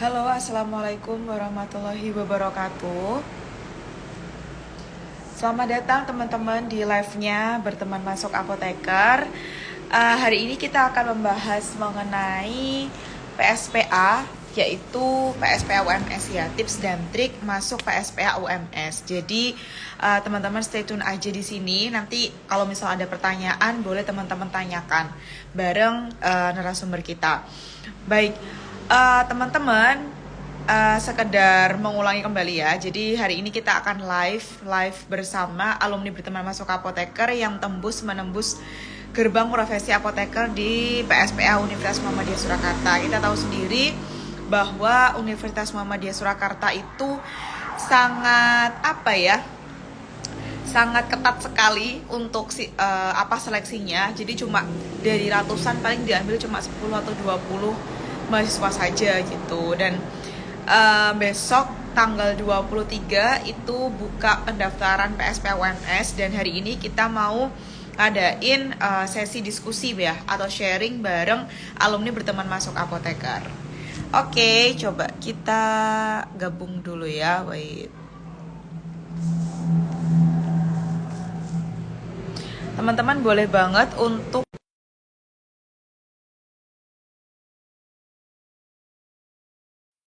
Halo, assalamualaikum warahmatullahi wabarakatuh. Selamat datang teman-teman di live-nya Berteman Masuk Apoteker. Hari ini kita akan membahas mengenai PSPA, yaitu PSPA UMS ya, tips dan trik masuk PSPA UMS. Jadi teman-teman stay tune aja di sini. Nanti kalau misalnya ada pertanyaan boleh teman-teman tanyakan bareng narasumber kita. Baik, teman-teman, sekedar mengulangi kembali ya. Jadi hari ini kita akan live bersama alumni Berteman Masuk Apoteker yang menembus gerbang profesi apoteker di PSPA Universitas Muhammadiyah Surakarta. Kita tahu sendiri bahwa Universitas Muhammadiyah Surakarta itu sangat sangat ketat sekali untuk seleksinya. Jadi cuma dari ratusan paling diambil cuma 10 atau 20 mahasiswa saja gitu. Dan besok tanggal 23 itu buka pendaftaran PSPA UMS, dan hari ini kita mau adain sesi diskusi ya, atau sharing bareng alumni Berteman Masuk Apoteker. Oke, coba kita gabung dulu ya. Wait. Teman-teman boleh banget untuk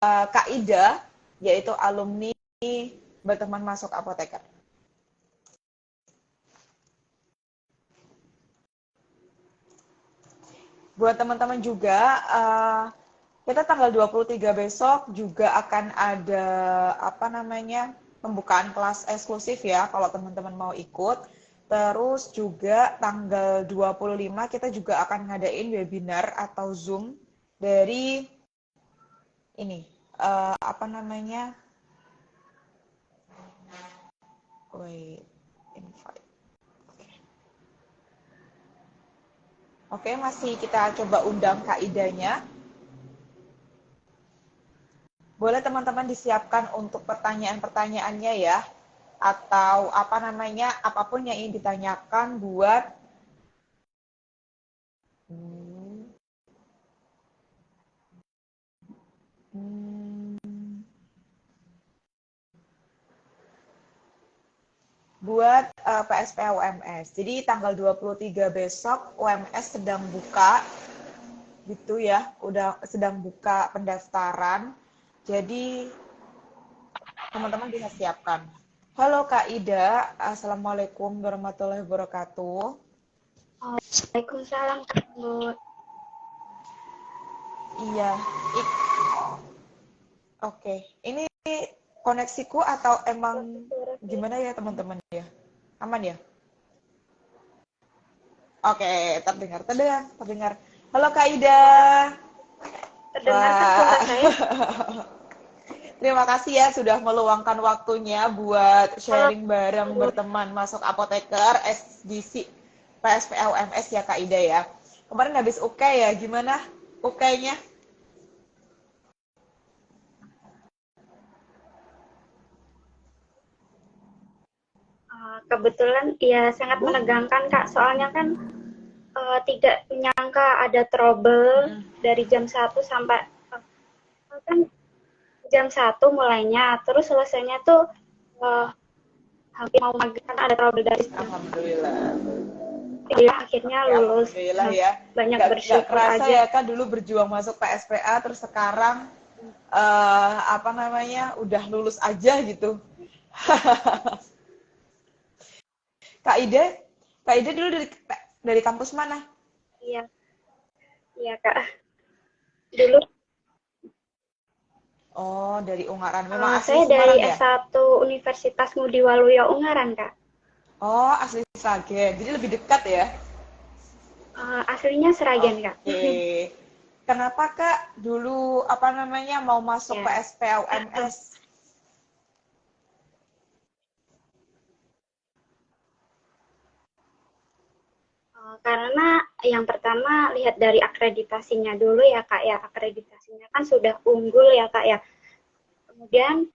Kak Ida, yaitu alumni Berteman Masuk Apoteker. Buat teman-teman juga, kita tanggal 23 besok juga akan ada pembukaan kelas eksklusif ya kalau teman-teman mau ikut. Terus juga tanggal 25 kita juga akan ngadain webinar atau Zoom dari ini invite. Oke, masih kita coba undang Kak Idanya. Boleh teman-teman disiapkan untuk pertanyaan-pertanyaannya ya, atau apapun yang ingin ditanyakan buat PSPA UMS. Jadi tanggal 23 besok UMS sedang buka gitu ya, udah sedang buka pendaftaran. Jadi teman-teman bisa siapkan. Halo Kak Ida, assalamualaikum warahmatullahi wabarakatuh. Waalaikumsalam, Kak Nur. Iya, oke. Ini koneksiku atau emang gimana ya teman-teman ya? Aman ya? Oke, terdengar. Halo Kak Ida. Terdengar kan suara Wah. saya? Terima kasih ya sudah meluangkan waktunya buat Halo, sharing bareng Nur. Berteman Masuk Apoteker SDC PSPA UMS ya Kak Ida ya. Kemarin habis UK ya, gimana UK-nya? Kebetulan ya sangat menegangkan, Kak. Soalnya kan tidak menyangka ada trouble dari jam 1 sampai kan jam 1 mulainya, terus selesainya tuh hampir mau maghrib kan ada trouble dari jam. Alhamdulillah. Ya, akhirnya Ya, lulus. alhamdulillah ya. Banyak Nggak bersyukur kerasa aja. ya Kak, dulu berjuang masuk PSPA terus sekarang udah lulus aja gitu. Kak Ida, Kak Ida dulu dari kampus mana? Iya, iya, Kak. Dulu Oh, dari Ungaran. Memang asli saya dari Semarang ya? S1 Universitas Ngudi Waluyo Ungaran, Kak. Oh, asli Sragen. Jadi lebih dekat ya? Aslinya Seragen, Kak. Oke. Kenapa Kak dulu mau masuk Ya. PSPA UMS? Karena yang pertama lihat dari akreditasinya dulu ya, Kak ya. Akreditasinya kan sudah unggul ya, Kak ya. Kemudian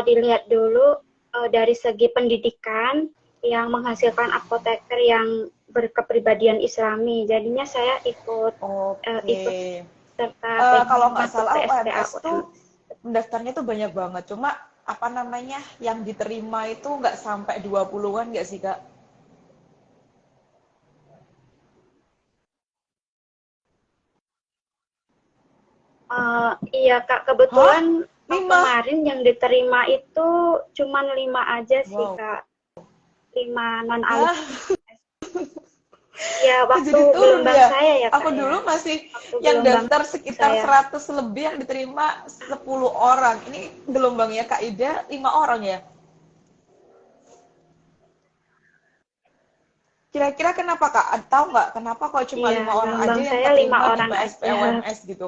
dilihat dulu dari segi pendidikan yang menghasilkan apoteker yang berkepribadian Islami. Jadinya saya ikut Oke. serta Kalau pengen nggak masuk salah PSPA UMS tuh UMS. mendaftarnya tuh banyak banget. Cuma apa namanya yang diterima itu nggak sampai 20-an nggak sih Kak? Iya Kak, Hah? kebetulan 5? kemarin yang diterima itu cuman 5 aja sih Wow. Kak, 5 non alumni. Hah? Ya Kok waktu jadi turun gelombang ya? saya ya Aku Kak ya, dulu masih waktu yang gelombang daftar sekitar saya. 100 lebih yang diterima 10 orang. Ini gelombangnya Kak Ida 5 orang ya? Kira-kira kenapa Kak? Tahu nggak kenapa kok cuma Iya, 5 orang aja gelombang yang saya 5 keterima di orang PSP aja. UMS gitu?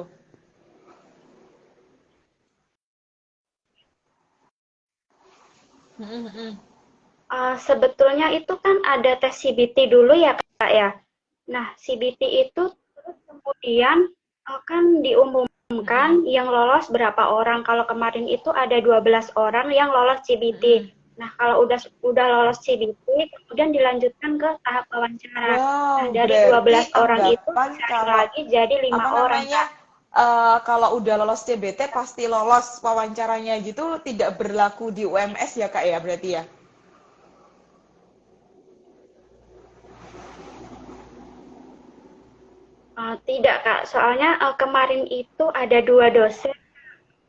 Sebetulnya itu kan ada tes CBT dulu ya Kak ya. Nah, CBT itu terus kemudian kan diumumkan yang lolos berapa orang. Kalau kemarin itu ada 12 orang yang lolos CBT. Nah, kalau udah lolos CBT, kemudian dilanjutkan ke tahap wawancara. Nah, Wow, dari berarti 12 orang itu anggapan disaring kalau lagi jadi 5 apa orang, namanya Kak. kalau udah lolos CBT pasti lolos wawancaranya gitu tidak berlaku di UMS ya Kak ya berarti ya? Tidak, Kak. Soalnya kemarin itu ada 2 dosen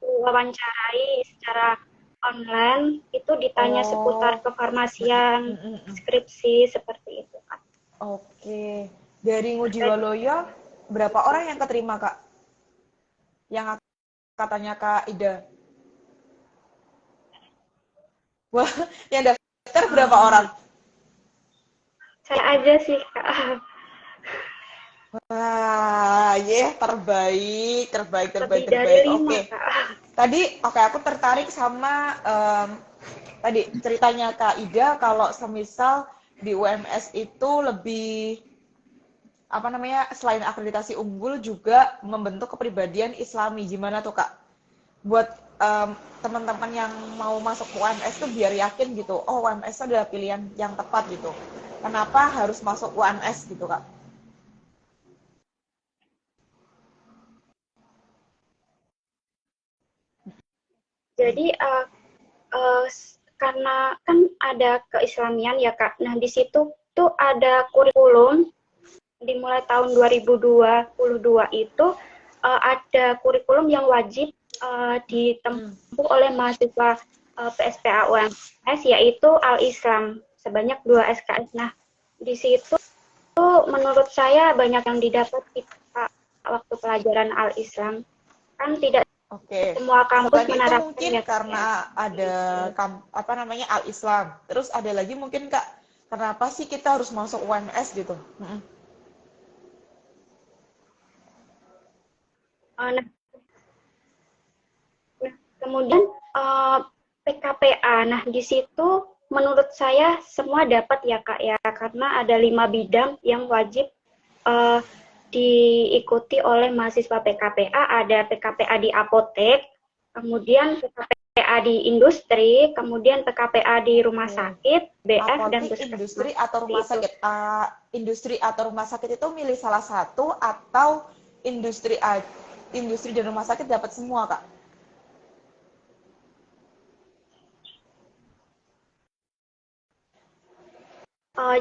wawancarai secara online, itu ditanya seputar Oh, kefarmasian, skripsi, seperti itu, Kak. oke. Dari Nah, Ngudi tadi Waluyo berapa orang yang keterima Kak? Yang katanya Kak Ida. Wah, yang daftar berapa orang? saya aja sih, Kak. Wah, terbaik, terbaik, terbaik, Lebih dari terbaik. 5, Oke. Kak. Oke, aku tertarik sama tadi ceritanya Kak Ida kalau semisal di UMS itu lebih apa namanya selain akreditasi unggul juga membentuk kepribadian Islami. Gimana tuh Kak? Buat teman-teman yang mau masuk UMS tuh biar yakin gitu. Oh, UMS itu adalah pilihan yang tepat gitu. Kenapa harus masuk UMS gitu Kak? Jadi karena kan ada keislamian ya, Kak. Nah, di situ tuh ada kurikulum dimulai tahun 2022 itu ada kurikulum yang wajib ditempuh oleh mahasiswa PSPA UMS yaitu Al-Islam sebanyak 2 SKS. Nah, di situ menurut saya banyak yang didapat kita waktu pelajaran Al-Islam. Kan tidak Oke. semua kampus Selain itu menerapkan mungkin ya, Kak, ya. karena ada apa namanya al-Islam. Terus ada lagi mungkin Kak, kenapa sih kita harus masuk UMS gitu? Nah, kemudian PKPA. Nah, di situ menurut saya semua dapat ya Kak ya, karena ada 5 bidang yang wajib uh, diikuti oleh mahasiswa PKPA. Ada PKPA di apotek, kemudian PKPA di industri, kemudian PKPA di rumah Oke. sakit, BF dan Apotik, industri puskesmas. atau Seperti rumah itu. sakit? Industri atau rumah sakit itu milih salah satu atau industri industri dan rumah sakit dapat semua Kak?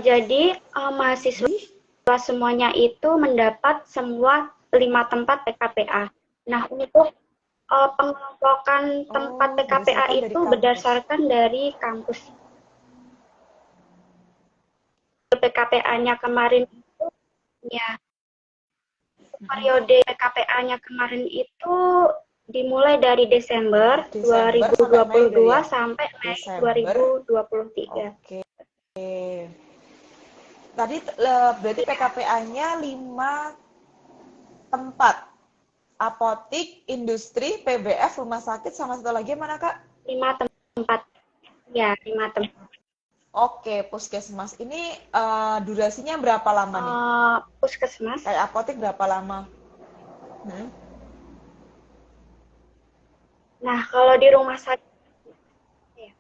Jadi mahasiswa Ih, semuanya itu mendapat semua 5 tempat PKPA. Nah, untuk pengelompokan tempat oh PKPA berdasarkan dari itu kampus. berdasarkan dari kampus. PKPA-nya kemarin itu, ya, periode PKPA-nya kemarin itu dimulai dari Desember Desember sampai Mei dari 2022 ya? sampai Mei Desember. 2023. Oke. Tadi berarti PKPA-nya 5 tempat. Apotik, industri, PBF, rumah sakit, sama satu lagi mana Kak? 5 tempat. Ya, 5 tempat. Oke, puskesmas. Ini durasinya berapa lama nih? Puskesmas. Kayak apotik berapa lama? Hmm? Nah, kalau di rumah sakit, ya,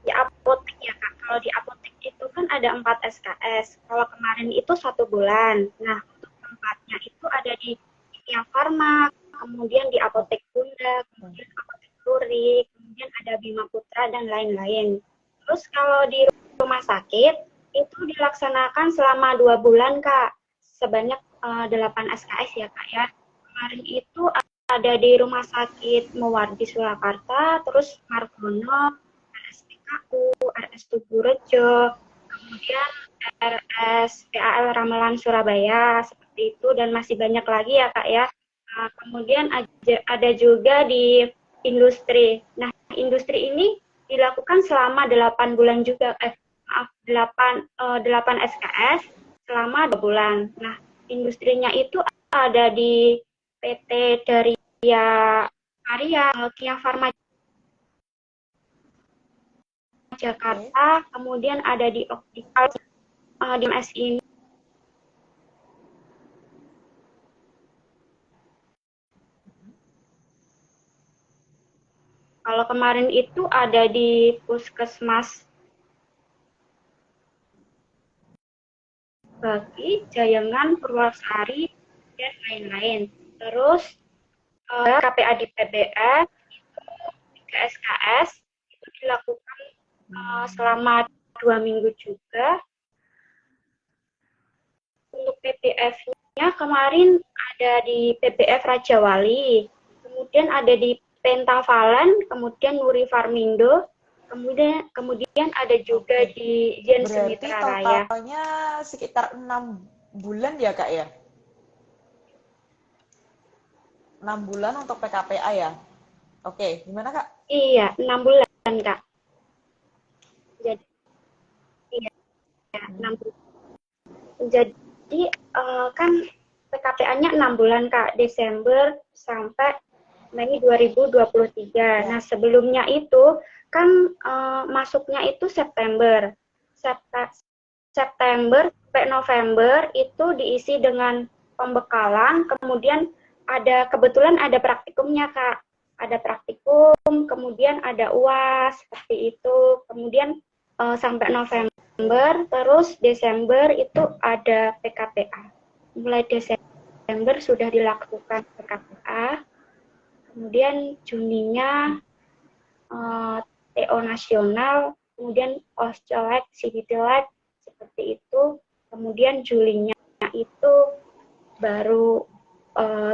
di apotek ya Kak. Kalau di apotek itu kan ada 4 SKS. Kalau kemarin itu 1 bulan. Nah, untuk tempatnya itu ada di Kimia Farma, kemudian di Apotek Bunda, kemudian Negeri, kemudian ada Bima Putra dan lain-lain. Terus kalau di rumah sakit itu dilaksanakan selama 2 bulan Kak, sebanyak 8 SKS ya Kak ya. Kemarin itu ada di Rumah Sakit Muwardi Surakarta, terus Margono, RSPKU, RS Tugurejo, kemudian RSPAL Ramelan Surabaya, seperti itu, dan masih banyak lagi ya Kak ya. Kemudian ada juga di industri. Nah, industri ini dilakukan selama 8 bulan juga, 8 SKS selama 2 bulan. Nah, industrinya itu ada di PT Daria Karya, Kia Farma Jakarta, kemudian ada di Optikal di MS ini. Kalau kemarin itu ada di Puskesmas Bagi, Jayangan, Purwasari, dan lain-lain. Terus KPA di PBF itu 3 SKS itu dilakukan selama 2 minggu juga. Untuk PBF-nya kemarin ada di PBF Raja Wali, kemudian ada di Pentavalen, kemudian Nuri Farmindo, kemudian ada juga di Jen Berarti Semitra Raya. totalnya sekitar 6 bulan ya Kak ya? 6 bulan untuk PKPA ya? Oke, gimana Kak? Iya, 6 bulan Kak. Jadi iya, 6 bulan. Jadi kan PKPA-nya 6 bulan Kak, Desember sampai Mei 2023. Nah, sebelumnya itu kan masuknya itu September. September sampai November itu diisi dengan pembekalan, kemudian kebetulan ada praktikumnya Kak. Ada praktikum, kemudian ada UAS, seperti itu. Kemudian sampai November, terus Desember itu ada PKPA. Mulai Desember sudah dilakukan PKPA, kemudian Juninya TO nasional, kemudian Oscolek, Civitilek, seperti itu. Kemudian Julinya itu baru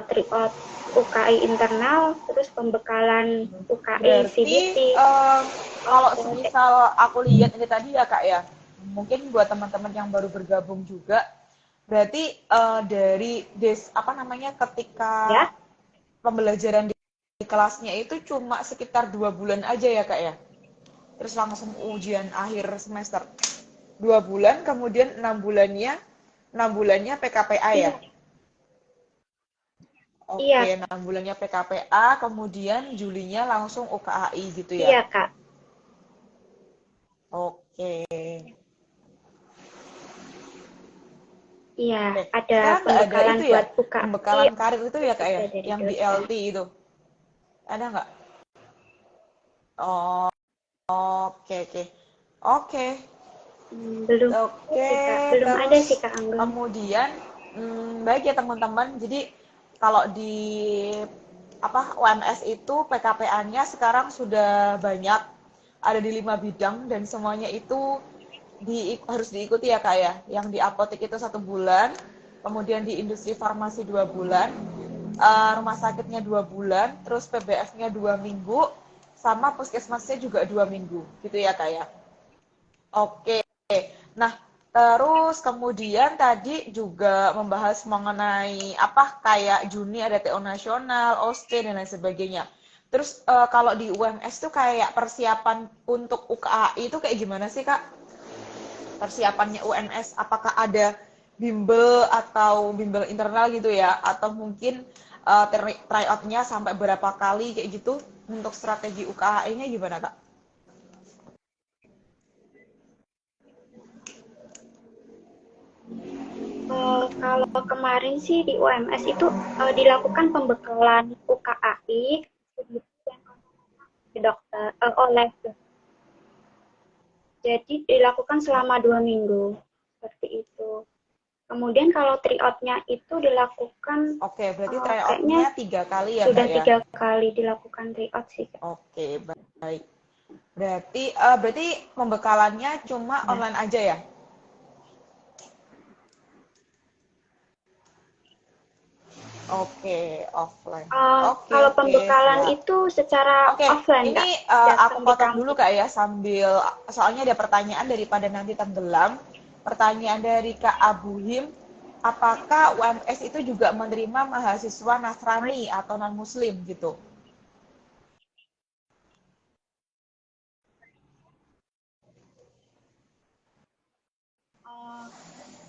tryout UKI internal, terus pembekalan UKI CBT. Kalau semisal aku lihat ini tadi ya Kak ya, mungkin buat teman-teman yang baru bergabung juga, berarti dari ketika Ya, pembelajaran di kelasnya itu cuma sekitar 2 bulan aja ya Kak ya, terus langsung ujian akhir semester 2 bulan, kemudian 6 bulannya PKPA ya. iya, iya, Oke, 6 bulannya PKPA, kemudian Julinya langsung UKAI gitu ya. iya Kak. Oke. Iya, Oke. ada Sekarang nggak ada pembekalan itu ya, buat UKI pembekalan karir itu ya Kak ya, dari yang di dosen. LT itu. Ada nggak? Oh, oke, oke. Oke, Belum oke. sih Kak, belum ada Terus sih Kak Angga. kemudian, baik ya teman-teman. Jadi kalau di UMS itu PKPA-nya sekarang sudah banyak, ada di 5 bidang dan semuanya itu harus diikuti ya Kak ya. Yang di apotek itu 1 bulan, kemudian di industri farmasi 2 bulan, rumah sakitnya 2 bulan, terus PBF-nya 2 minggu, sama puskesmasnya juga 2 minggu, gitu ya Kak ya. Oke, nah terus kemudian tadi juga membahas mengenai kayak Juni ada TO nasional, OSCE dan lain sebagainya. Terus kalau di UMS tuh kayak persiapan untuk UKAI itu kayak gimana sih Kak? Persiapannya UMS, apakah ada bimbel atau bimbel internal gitu ya, atau mungkin tryout-nya sampai berapa kali kayak gitu? Untuk strategi UKAI-nya gimana Kak? Kalau kemarin sih di UMS itu dilakukan pembekalan UKAI dokter oleh, jadi dilakukan selama 2 minggu seperti itu. Kemudian kalau tryout-nya itu dilakukan Oke, berarti kayaknya tryout-nya 3 kali ya, sudah Kak ya? 3 kali dilakukan tryout sih, Kak. Oke, baik. Berarti pembekalannya cuma Ya. online aja ya? Oke, offline. Oke, Kalau oke, pembekalan siap. itu secara Oke, offline, ini Kak, aku datang di potong dulu kampus. Kak ya sambil soalnya ada pertanyaan daripada nanti tenggelam. Pertanyaan dari Kak Abuhim, apakah UMS itu juga menerima mahasiswa Nasrani atau non-Muslim gitu?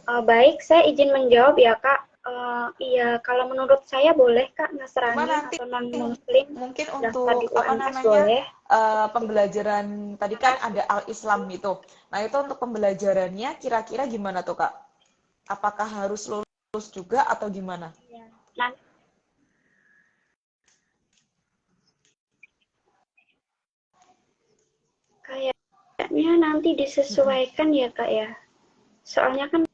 Uh, Baik, saya izin menjawab ya, Kak. Iya, kalau menurut saya boleh, Kak, Cuma Nasrani nanti atau non-Muslim mungkin daftar untuk di apa UMS namanya boleh. pembelajaran tadi Terima kan kasih. ada Al-Islam itu. Nah itu untuk pembelajarannya kira-kira gimana tuh Kak? Apakah harus lulus juga atau gimana? Ya. Nah, kayaknya nanti Mm-mm. disesuaikan ya, Kak ya. Soalnya kan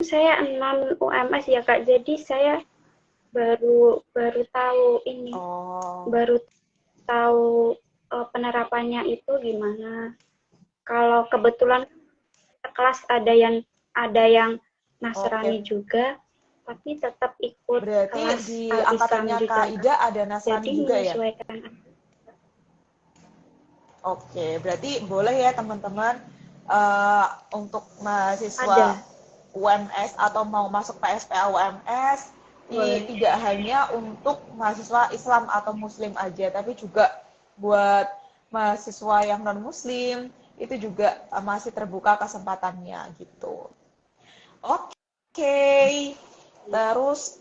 saya non UMS ya, Kak. Jadi saya baru baru tahu ini, Oh, baru tahu penerapannya itu gimana. Kalau kebetulan kelas ada yang oke. Nasrani juga, tapi tetap ikut Berarti kelas di Islam angkatannya juga, Kak Kak. Ida ada Nasrani Jadi juga ya? menyesuaikan. Oke, berarti boleh ya teman-teman eh, untuk mahasiswa Ada, UMS atau mau masuk PSPA UMS boleh. tidak hanya untuk mahasiswa Islam atau Muslim aja, tapi juga buat mahasiswa yang non Muslim itu juga masih terbuka kesempatannya gitu. Oke, terus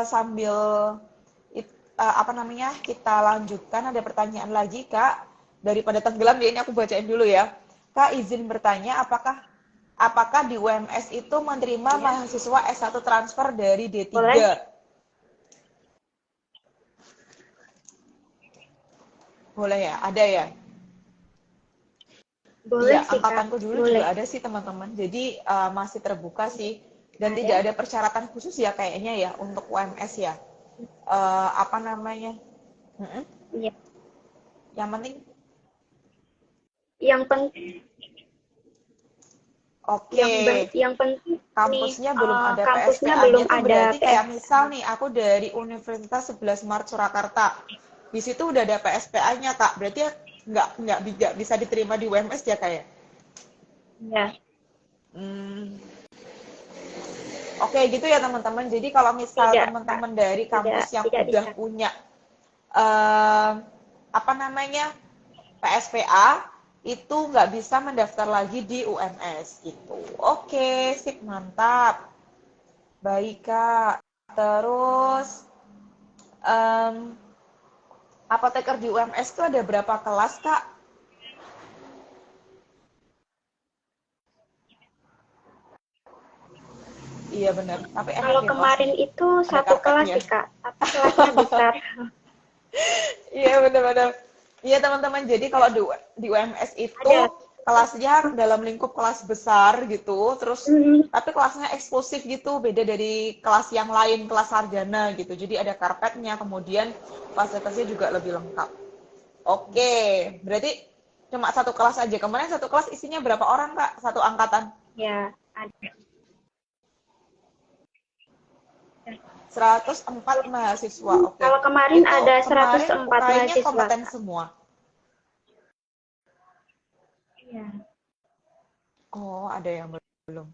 sambil apa namanya kita lanjutkan ada pertanyaan lagi Kak daripada tenggelam ya ini aku bacain dulu ya. Kak izin bertanya apakah di UMS itu menerima Ya, mahasiswa S1 transfer dari boleh. D3? Boleh ya? Ada ya? Iya, Boleh sih, Kak. angkatanku dulu juga Boleh. ada sih teman-teman. Jadi masih terbuka sih dan tidak Ada. ada persyaratan khusus ya kayaknya ya untuk UMS ya. Apa namanya? Mm-mm. Iya. Yang penting, Yang penting oke, yang penting nih kampusnya belum ada kampusnya PSPA-nya belum tuh ada berarti kayak misal PSPA. nih aku dari Universitas 11 Maret Surakarta. Di situ udah ada PSPA-nya Kak. Berarti ya nggak bisa diterima di UMS ya kayak. Ya, Hmm, oke gitu ya teman-teman. Jadi kalau misal tidak, Kak. teman-teman dari Tidak, kampus yang tidak udah bisa. punya eh, apa namanya PSPA itu nggak bisa mendaftar lagi di UMS gitu. Oke, sip mantap. Baik Kak. Terus em, apoteker di UMS itu ada berapa kelas Kak? Iya benar. Tapi enak Kalau deh kemarin kelasnya. itu Ada satu kelas karpetnya. sih, Kak, tapi kelasnya besar. Iya benar-benar. Iya teman-teman. Jadi kalau di UMS itu Ada. kelasnya dalam lingkup kelas besar gitu. Terus Hmm, tapi kelasnya eksklusif gitu. Beda dari kelas yang lain, kelas sarjana gitu. Jadi ada karpetnya. Kemudian fasilitasnya juga lebih lengkap. Oke. Berarti cuma satu kelas aja. Kemarin satu kelas isinya berapa orang Kak? Satu angkatan? ya, ada. 104 mahasiswa. Oke. Kalau kemarin Itu ada kemarin 104 UKI-nya mahasiswa, kompeten Kak. semua. Iya. Oh, ada yang belum.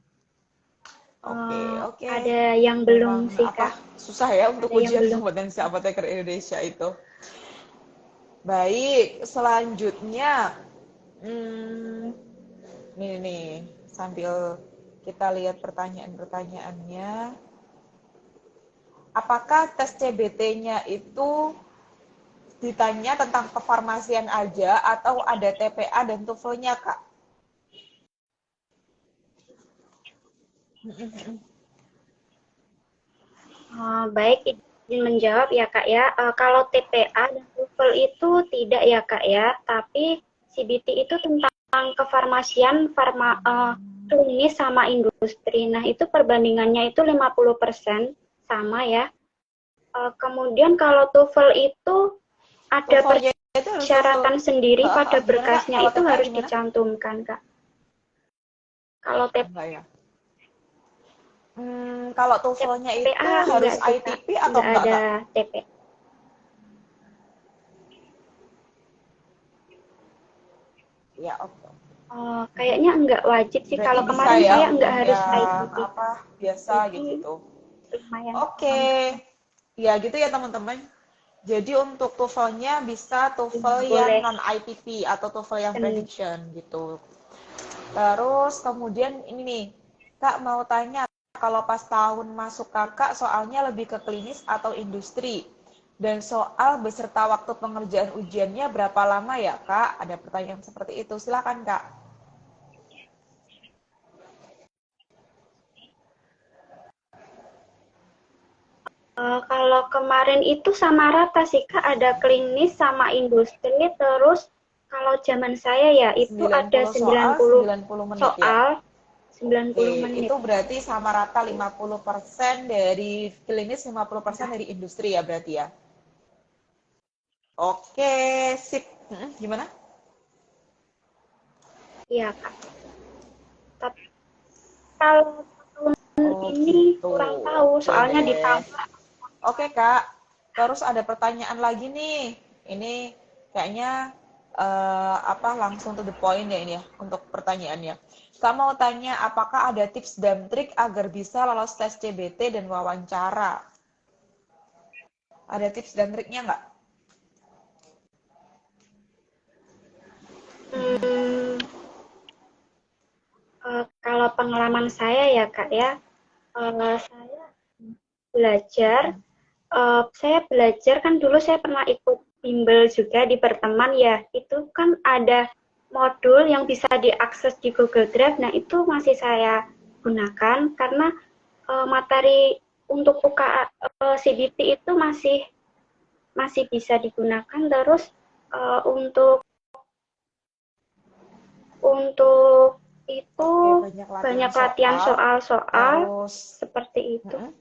Oke, Eh, oke. ada yang belum Memang sih, apa Kak. susah ya untuk Ada yang ujian belum. kompetensi apoteker Indonesia itu. Baik, selanjutnya, hmm, nih, sambil kita lihat pertanyaan-pertanyaannya. Apakah tes CBT-nya itu ditanya tentang kefarmasian aja atau ada TPA dan TOEFL-nya, Kak? Baik, izin menjawab ya, Kak ya. Kalau TPA dan TOEFL itu tidak ya, Kak ya, tapi CBT itu tentang kefarmasian, klinis sama industri. Nah, itu perbandingannya itu 50% sama ya. Kemudian kalau TOEFL itu ada TOEFL-nya itu harus TOEFL. persyaratan sendiri pada Gimana Kak? berkasnya Kalau itu TPA harus gimana? dicantumkan, Kak. Kalau Enggak ya. Kalau TOEFL-nya itu TPA harus enggak sih, Kak. ITP atau Enggak enggak, ada Kak? TP. Ya, oke. Kayaknya enggak wajib sih. Berarti Kalau bisa kemarin ya saya enggak untuk harus yang ITP. apa biasa Jadi gitu. lumayan Oke. aman. Ya gitu ya teman-teman. Jadi untuk TOEFL-nya bisa TOEFL yang Boleh. non ITP atau TOEFL yang Dan, prediction gitu. Terus kemudian ini nih, Kak mau tanya kalau pas tahun masuk Kakak soalnya lebih ke klinis atau industri? Dan soal beserta waktu pengerjaan ujiannya berapa lama ya, Kak? Ada pertanyaan seperti itu. Silakan, Kak. kalau kemarin itu sama rata sih, Kak. Ada klinis sama industri. Terus kalau zaman saya ya itu ada 90 sembilan soal, puluh 90 menit ya. soal, 90 Oke, menit. itu berarti sama rata 50% dari klinis, 50% dari industri ya berarti ya. Oke, sip. Gimana? Iya, Kak. Tapi kalau tahun Oh ini gitu. kurang tahu, Oke soalnya deh. ditambah. Oke Kak, terus ada pertanyaan lagi nih. Ini kayaknya apa langsung to the point ya ini ya untuk pertanyaannya. Kak mau tanya apakah ada tips dan trik agar bisa lolos tes CBT dan wawancara? Ada tips dan triknya nggak? Hmm, kalau pengalaman saya ya, Kak ya, saya belajar. Saya belajar kan dulu saya pernah ikut bimbel juga di perteman ya. Itu kan ada modul yang bisa diakses di Google Drive. Nah, itu masih saya gunakan karena materi untuk UKA CBT itu masih masih bisa digunakan. Terus untuk itu Oke, banyak latihan banyak latihan soal, soal-soal terus seperti itu. mm-mm.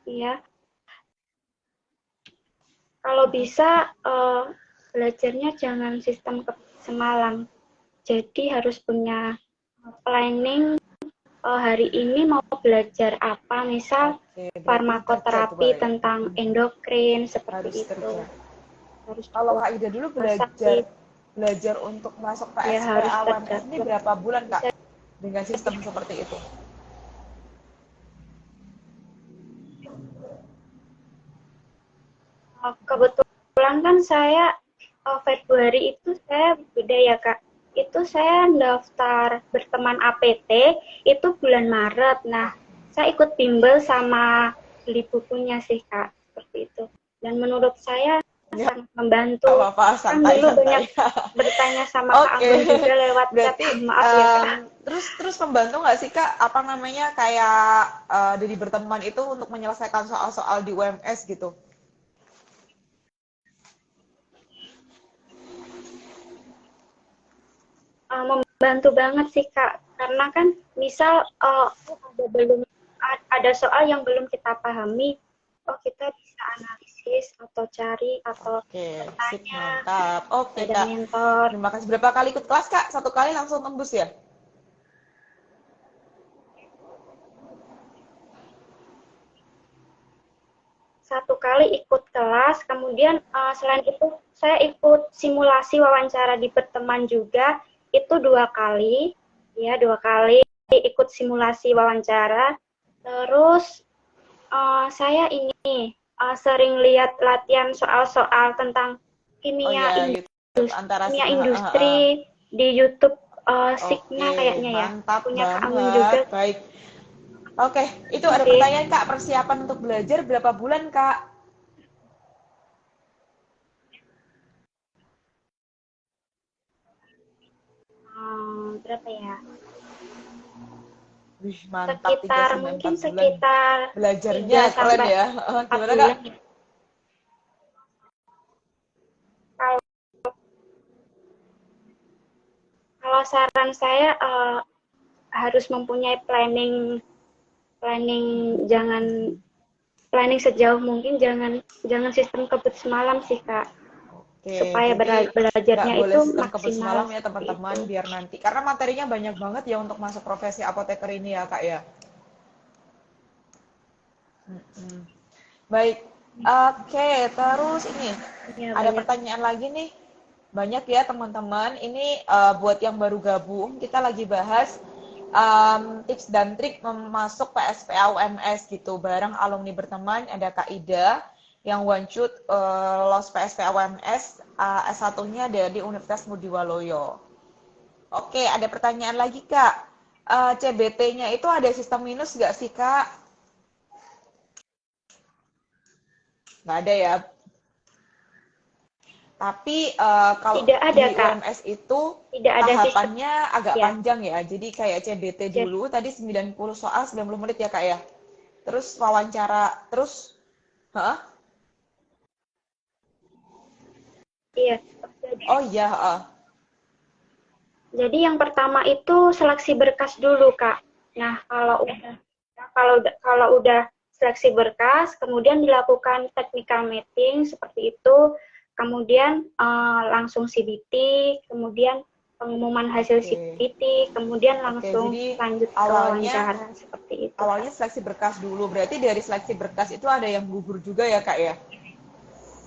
Iya, kalau bisa belajarnya jangan sistem semalam. Jadi harus punya planning hari ini mau belajar apa, misal Oke, berarti farmakoterapi terjadwal ya. tentang endokrin Harus seperti itu. terjadwal. Harus Kalau Kak Ida dulu belajar sakit, belajar untuk masuk ya harus PSPA UMS ini terjadwal. berapa bulan Kak? Bisa Dengan sistem seperti itu. kebetulan kan saya Februari itu saya beda ya Kak. Itu saya daftar berteman APT itu bulan Maret. Nah, saya ikut bimbel sama beli bukunya sih Kak, seperti itu. Dan menurut saya Ya, sangat nggak membantu. apa-apa, Kan dulu santai-santai. banyak bertanya sama Kak Oke, Anggun juga lewat chat. berarti Maaf ya Kak. terus terus membantu nggak sih Kak, apa namanya kayak dari berteman itu untuk menyelesaikan soal-soal di UMS gitu? Membantu banget sih Kak. Karena kan misal ada soal yang belum kita pahami, oh kita bisa analisis atau cari atau Oke, sip bertanya mantap. Oke pada Kak, mentor. terima kasih. Berapa kali ikut kelas Kak? Satu kali langsung tembus ya? Satu kali ikut kelas, kemudian selain itu saya ikut simulasi wawancara di perteman juga, itu 2 kali, ya 2 kali ikut simulasi wawancara. Terus saya ini sering lihat latihan soal-soal tentang Oh kimia ya, YouTube antara kimia Sigma. industri di YouTube Sigma Oke, kayaknya ya. mantap Punya Kak Anggun banget. juga. Baik. Oke, itu Itu ada sih. pertanyaan Kak, persiapan untuk belajar berapa bulan Kak? Berapa ya? Wih, mantap tiga Sekitar sampai mungkin empat bulan. sekitar Belajarnya 3 keren sampai ya. 4 Gimana Kak? bulan. Kalau Kalau saran saya harus mempunyai planning planning jangan planning sejauh mungkin, jangan sistem kebut semalam sih Kak, Oke, supaya jadi nggak belajarnya boleh itu sistem kebut maksimal semalam ya seperti teman-teman, itu. biar nanti karena materinya banyak banget ya untuk masuk profesi apoteker ini ya kak ya. Mm-mm. Baik, oke, terus ini Ya ada banyak. pertanyaan lagi nih. Banyak ya teman-teman. Ini buat yang baru gabung, kita lagi bahas tips dan trik memasuk PSPA UMS gitu. Bareng alumni berteman ada Kak Ida yang one shoot lolos PSPA UMS S1-nya dari Universitas Mudiwaloyo. Oke, ada pertanyaan lagi Kak. CBT-nya itu ada sistem minus nggak sih Kak? Nggak ada ya. Tapi kalau Tidak ada di Kak, UMS itu tidak ada sistem tahapannya agak ya. panjang ya. Jadi kayak CBT Jadi, dulu tadi 90 soal 90 menit ya Kak ya. Terus wawancara, terus hah? iya. Jadi, Oh iya, heeh. jadi yang pertama itu seleksi berkas dulu Kak. Nah kalau udah seleksi berkas, kemudian dilakukan technical meeting seperti itu, kemudian langsung CBT, kemudian pengumuman hasil Oke. CBT, kemudian Oke, langsung jadi lanjut ke awalnya wawancara seperti itu Kak. awalnya seleksi berkas dulu. Berarti dari seleksi berkas itu ada yang gugur juga ya Kak ya?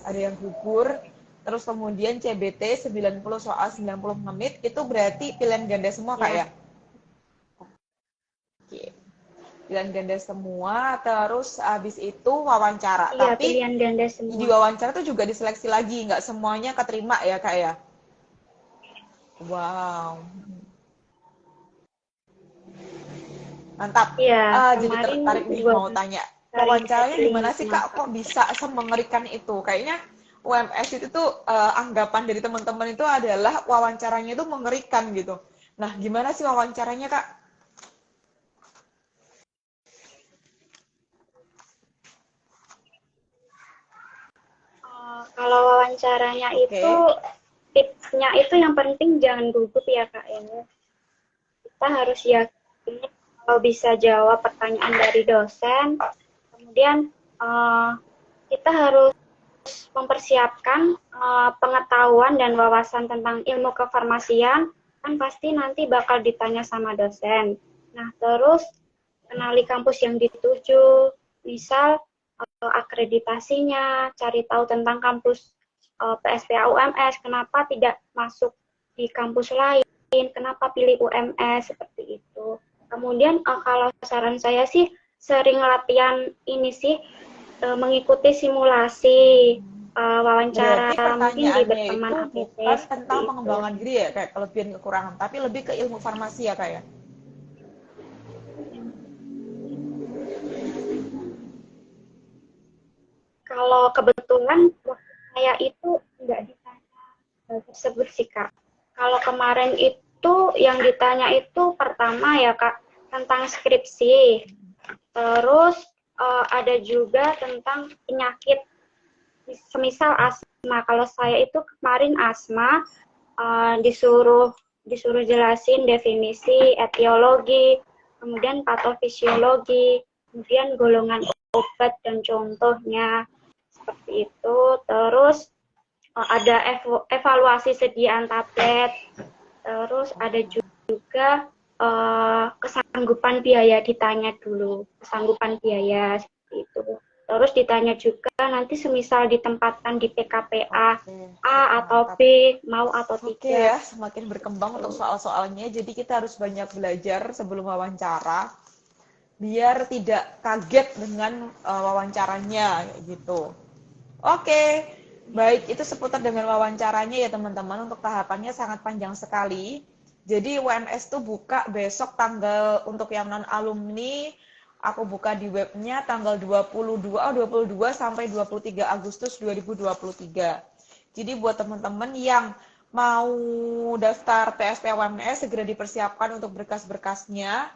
Ada yang gugur, terus kemudian CBT 90 soal 90 menit, itu berarti pilihan ganda semua Kak Ya, ya? Oke. Pilihan ganda semua, terus habis itu wawancara. iya Tapi pilihan ganda di semua. wawancara tuh juga diseleksi lagi, nggak semuanya keterima ya Kak ya? Wow, mantap. Iya, Jadi kemarin tertarik nih dua mau tanya, kali wawancaranya gimana sih diterima Kak? Kak. Kok bisa semengerikan itu? Kayaknya UMS itu tuh anggapan dari teman-teman itu adalah wawancaranya itu mengerikan gitu. Nah, gimana sih wawancaranya Kak? Kalau wawancaranya itu Oke. tipsnya itu yang penting jangan gugup ya Kak ya. Kita harus yakin kalau bisa jawab pertanyaan dari dosen. Kemudian kita harus mempersiapkan pengetahuan dan wawasan tentang ilmu kefarmasian, kan pasti nanti bakal ditanya sama dosen. Nah, terus kenali kampus yang dituju, misal akreditasinya, cari tahu tentang kampus PSPA UMS, kenapa tidak masuk di kampus lain, kenapa pilih UMS, seperti itu. Kemudian kalau saran saya sih sering latihan ini sih, mengikuti simulasi Berarti wawancara mungkin di pertanyaannya berteman itu APT bukan seperti tentang itu. pengembangan diri ya, kayak kelebihan kekurangan, tapi lebih ke ilmu farmasi ya Kak ya? Kalau kebetulan waktu saya itu nggak ditanya hal tersebut sih Kak. Kalau kemarin itu yang ditanya itu pertama ya Kak tentang skripsi, terus ada juga tentang penyakit semisal asma. Kalau saya itu kemarin asma, disuruh disuruh jelasin definisi, etiologi, kemudian patofisiologi, kemudian golongan obat dan contohnya seperti itu. Terus ada evaluasi sediaan tablet, terus ada juga kesanggupan biaya, ditanya dulu kesanggupan biaya seperti itu. Terus ditanya juga nanti semisal ditempatkan di PKPA Oke, A oke, atau mantap. B, mau atau Oke tidak. ya, semakin berkembang untuk soal-soalnya, jadi kita harus banyak belajar sebelum wawancara, biar tidak kaget dengan wawancaranya, kayak gitu. Oke, baik, itu seputar dengan wawancaranya ya teman-teman, untuk tahapannya sangat panjang sekali. Jadi UMS tuh buka besok tanggal, untuk yang non-alumni, aku buka di webnya tanggal 22 sampai 23 Agustus 2023. Jadi buat teman-teman yang mau daftar PSP UMS segera dipersiapkan untuk berkas-berkasnya.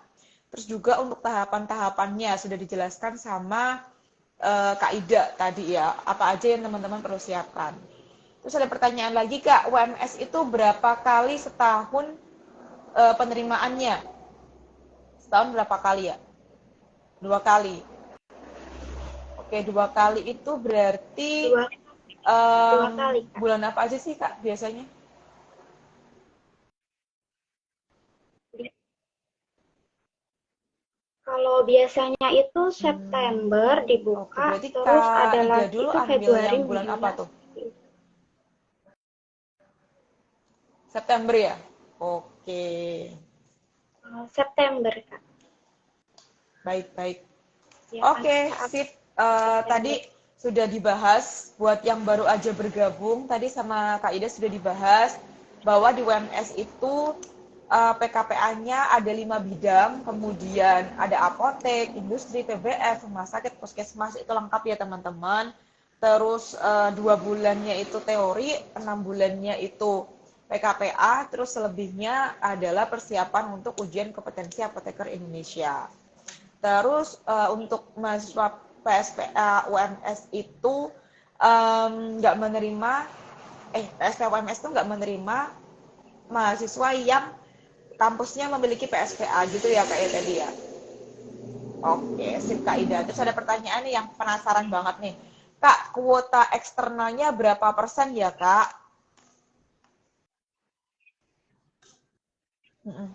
Terus juga untuk tahapan-tahapannya sudah dijelaskan sama Kak Ida tadi ya. Apa aja yang teman-teman perlu siapkan. Terus ada pertanyaan lagi Kak, UMS itu berapa kali setahun penerimaannya? Setahun berapa kali ya? 2 kali. Oke, 2 kali itu berarti Dua, dua em, kali, Kak. bulan apa aja sih Kak biasanya? Kalau biasanya itu September Oke, dibuka, berarti terus Kak ada Ida lagi dulu itu ambil Februari yang bulan apa menunda tuh? seperti itu. September ya? Oke, September, Kak. baik-baik. Ya, Oke, saat sip. September. Tadi sudah dibahas, buat yang baru aja bergabung, tadi sama Kak Ida sudah dibahas bahwa di UMS itu PKPA-nya ada 5 bidang, kemudian ada apotek, industri, PBF, rumah sakit, puskesmas, itu lengkap ya teman-teman. Terus 2 bulannya itu teori, 6 bulannya itu PKPA, terus selebihnya adalah persiapan untuk ujian kompetensi apoteker Indonesia. Terus untuk mahasiswa PSPA UMS itu nggak menerima PSPA UMS itu nggak menerima mahasiswa yang kampusnya memiliki PSPA gitu ya Kak ya tadi ya. Oke, sip Kak Ida. Terus ada pertanyaan nih yang penasaran banget nih. Kak, kuota eksternalnya berapa persen ya Kak? Mm-mm.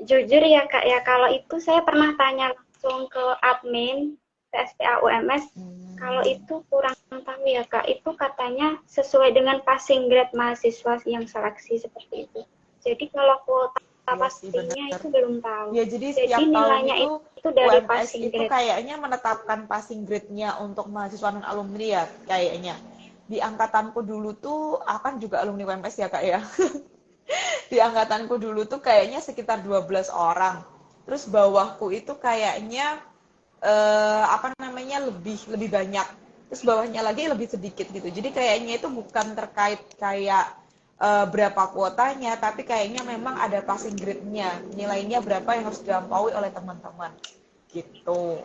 Jujur ya Kak ya, kalau itu saya pernah tanya langsung ke admin PSPA UMS, kalau itu kurang tahu ya Kak, itu katanya sesuai dengan passing grade mahasiswa yang seleksi seperti itu. Jadi kalau kuota Iya sih pastinya benar. itu belum tahu. Ya, jadi Jadi setiap tahun nilainya itu itu dari UMS passing itu grade. kayaknya menetapkan passing grade-nya untuk mahasiswa non alumni ya kayaknya. Di angkatanku dulu tuh, akan juga alumni UMS ya Kak ya. Di angkatanku dulu tuh kayaknya sekitar 12 orang. Terus bawahku itu kayaknya apa namanya lebih lebih banyak. Terus bawahnya lagi lebih sedikit gitu. Jadi kayaknya itu bukan terkait kayak berapa kuotanya, tapi kayaknya memang ada passing grade-nya, nilainya berapa yang harus dilampaui oleh teman-teman. Gitu.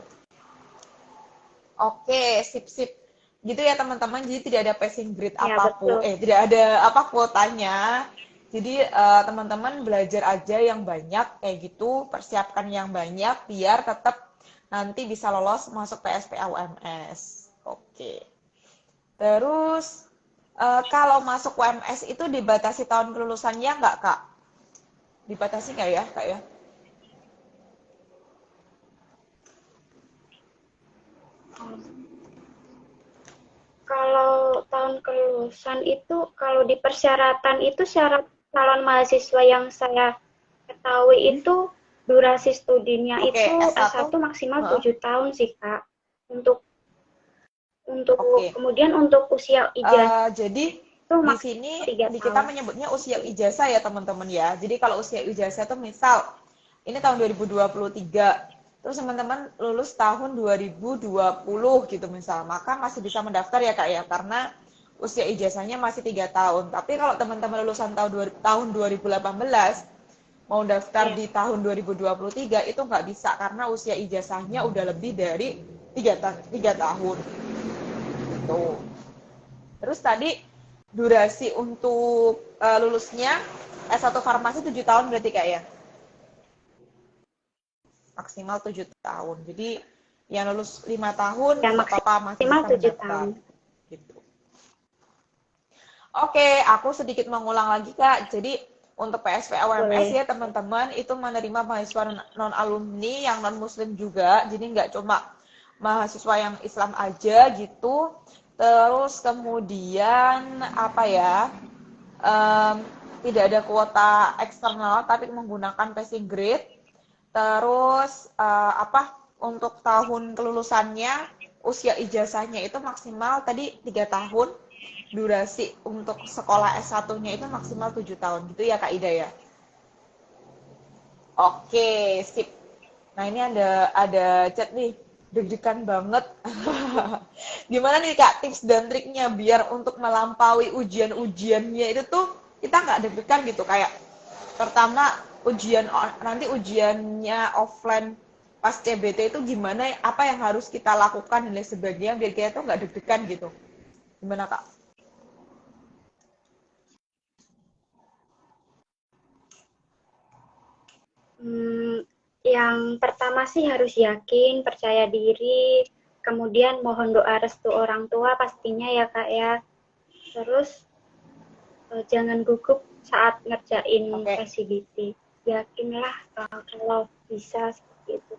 Oke, sip-sip. Gitu ya teman-teman, jadi tidak ada passing grade Ya apapun, betul. tidak ada apa kuotanya. Jadi teman-teman belajar aja yang banyak kayak gitu, persiapkan yang banyak biar tetap nanti bisa lolos masuk PSPA UMS. Oke. Terus kalau masuk UMS itu dibatasi tahun kelulusannya nggak Kak? Dibatasi nggak ya Kak ya? Kalau tahun kelulusan itu, kalau di persyaratan itu syarat calon mahasiswa yang saya ketahui itu durasi studinya Oke, itu S1? S1 maksimal Heeh. 7 tahun sih Kak. Untuk untuk Oke. kemudian untuk usia ijazah Jadi itu di sini maksimal 3 kita tahun. menyebutnya usia ijazah ya teman-teman ya. Jadi kalau usia ijazah itu misal ini tahun 2023, terus teman-teman lulus tahun 2020 gitu misal, maka masih bisa mendaftar ya Kak ya, karena usia ijazahnya masih 3 tahun. Tapi kalau teman-teman lulusan tahun 2018 mau daftar Ya, di tahun 2023 itu nggak bisa karena usia ijazahnya udah lebih dari 3 tahun. Tuh. Terus tadi durasi untuk lulusnya S1 farmasi 7 tahun berarti Kak ya? Maksimal 7 tahun. Jadi yang lulus 5 tahun ya nggak apa-apa masih maksimal bisa 7 mendaftar. tahun. Gitu. Oke, aku sedikit mengulang lagi Kak. Jadi untuk PSPA UMS Boleh. ya teman-teman itu menerima mahasiswa non alumni yang non muslim juga. Jadi nggak cuma mahasiswa yang Islam aja gitu. Terus kemudian apa ya? em, Tidak ada kuota eksternal tapi menggunakan passing grade. Terus apa untuk tahun kelulusannya usia ijazahnya itu maksimal tadi 3 tahun. Durasi untuk sekolah S1-nya itu maksimal 7 tahun gitu ya Kak Ida ya. Oke, sip. Nah, ini ada chat nih. Deg-degan banget. Gimana nih Kak tips dan triknya biar untuk melampaui ujian-ujiannya itu tuh kita nggak deg-degan gitu kayak pertama nanti ujiannya offline pas CBT itu gimana apa yang harus kita lakukan dan lain sebagainya biar kita tuh nggak deg-degan gitu. Gimana Kak? Hmm, yang pertama sih harus yakin, percaya diri, kemudian mohon doa restu orang tua pastinya ya Kak ya. Terus jangan gugup saat ngerjain Oke. PCBT. Yakinlah kalau bisa seperti itu.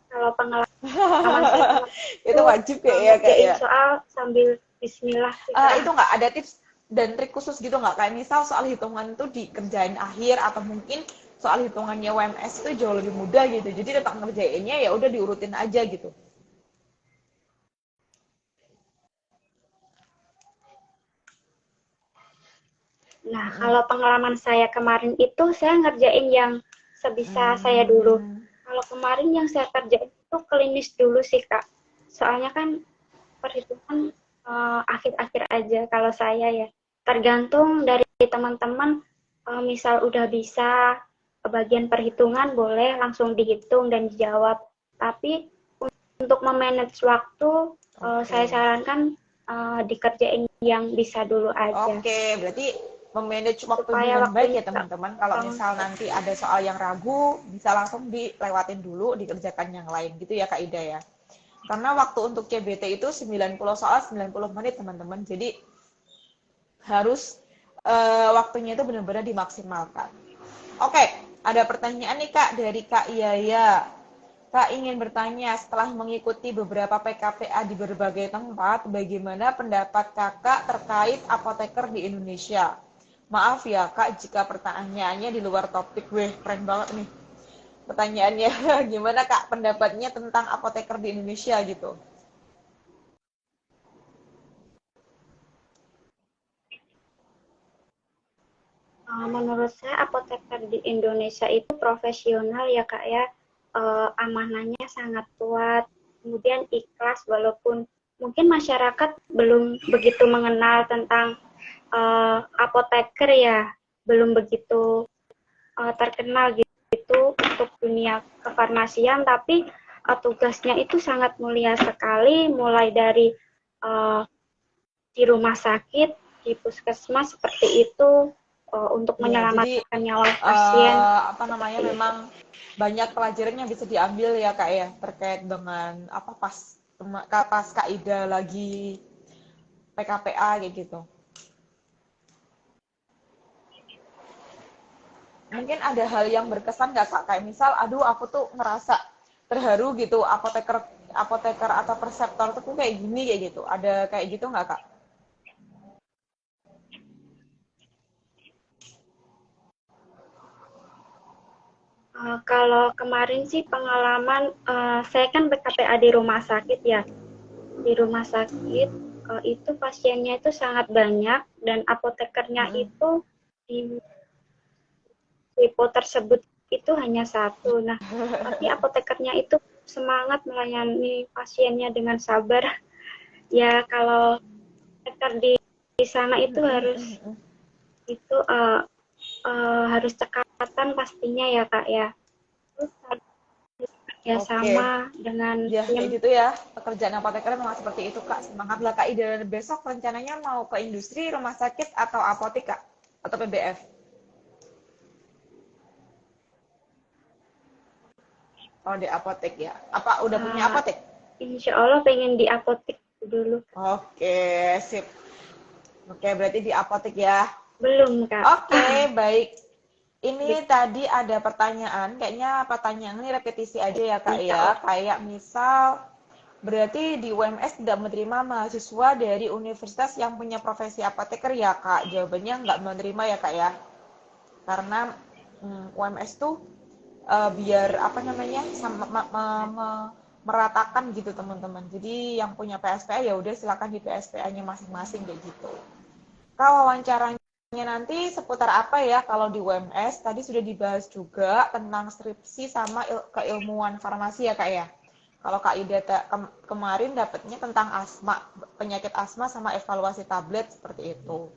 Kalau pengalaman saya kemarin Itu itu wajib ya kak ngerjain ya. soal sambil Bismillah sih Kak. Itu nggak ada tips dan trik khusus gitu nggak? Kayak misal soal hitungan itu dikerjain akhir atau mungkin soal hitungannya UMS itu jauh lebih mudah gitu. Jadi tetap ngerjainnya ya udah diurutin aja gitu. Nah, Mm-mm. kalau pengalaman saya kemarin itu saya ngerjain yang sebisa saya dulu. Hmm. Kalau kemarin yang saya kerjain itu klinis dulu sih Kak. Soalnya kan perhitungan akhir-akhir aja kalau saya ya. Tergantung dari teman-teman, misal udah bisa bagian perhitungan boleh langsung dihitung dan dijawab. Tapi untuk memanage waktu, saya Oke. sarankan dikerjain yang bisa dulu aja Oke, berarti memanage waktu supaya dengan baik waktunya ya nggak teman-teman. Kalau misal nanti ada soal yang ragu, bisa langsung dilewatin dulu, dikerjakan yang lain gitu ya Kak Ida ya. Karena waktu untuk CBT itu 90 soal 90 menit teman-teman. Jadi harus waktunya itu benar-benar dimaksimalkan. Oke, ada pertanyaan nih Kak dari Kak Yaya. Kak ingin bertanya, setelah mengikuti beberapa PKPA di berbagai tempat, bagaimana pendapat Kakak terkait apoteker di Indonesia? Maaf ya Kak, jika pertanyaannya di luar topik. Weh, keren banget nih pertanyaannya. Gimana Kak pendapatnya tentang apoteker di Indonesia gitu? Menurut saya apoteker di Indonesia itu profesional ya Kak ya. Amanahnya sangat kuat, kemudian ikhlas walaupun mungkin masyarakat belum begitu mengenal tentang apoteker ya, belum begitu terkenal gitu untuk dunia kefarmasian, tapi tugasnya itu sangat mulia sekali, mulai dari uh, di rumah sakit, di puskesmas seperti itu untuk Ya, jadi menyelamatkan nyawa pasien apa namanya seperti itu. memang banyak pelajaran yang bisa diambil ya Kak ya terkait dengan apa pas Kak Ida lagi PKPA kayak gitu. Mungkin ada hal yang berkesan nggak Kak? Kayak misal, aduh aku tuh ngerasa terharu gitu, apoteker apoteker atau perseptor tuh kayak gini kayak gitu. Ada kayak gitu nggak Kak? Kalau kemarin sih pengalaman saya kan PKPA di rumah sakit ya. Di rumah sakit itu pasiennya itu sangat banyak dan apotekernya Mm-mm. itu di depo tersebut itu hanya satu. Nah, tapi apotekernya itu semangat melayani pasiennya dengan sabar. Ya, kalau apoteker di sana itu harus harus cekatan pastinya ya Kak ya. Terus harus Oke, kerjasama dengan ya tim. kayak gitu ya. Pekerjaan apoteker memang seperti itu Kak. Semangatlah Kak Ida. Dan besok rencananya mau ke industri, rumah sakit, atau apotek Kak? Atau PBF? Oh di apotek ya. Apa udah punya Uh, apotek? Insya Allah pengen di apotek dulu. Oke, sip. Oke, berarti di apotek ya. Belum Kak. Oke, baik. Ini Di tadi ada pertanyaan, kayaknya pertanyaan ini repetisi aja ya Kak Insya ya. Allah. Kayak misal, berarti di UMS tidak menerima mahasiswa dari universitas yang punya profesi apoteker ya Kak? Jawabannya nggak menerima ya Kak ya. Karena UMS tuh biar apa namanya sama, meratakan gitu teman-teman. Jadi yang punya PSPA ya udah silakan di PSPA-nya masing-masing kayak gitu. Kak, wawancaranya nanti seputar apa ya kalau di UMS? Tadi sudah dibahas juga tentang skripsi sama keilmuan farmasi ya Kak ya. Kalau Kak Ida kemarin dapatnya tentang asma, penyakit asma sama evaluasi tablet seperti itu.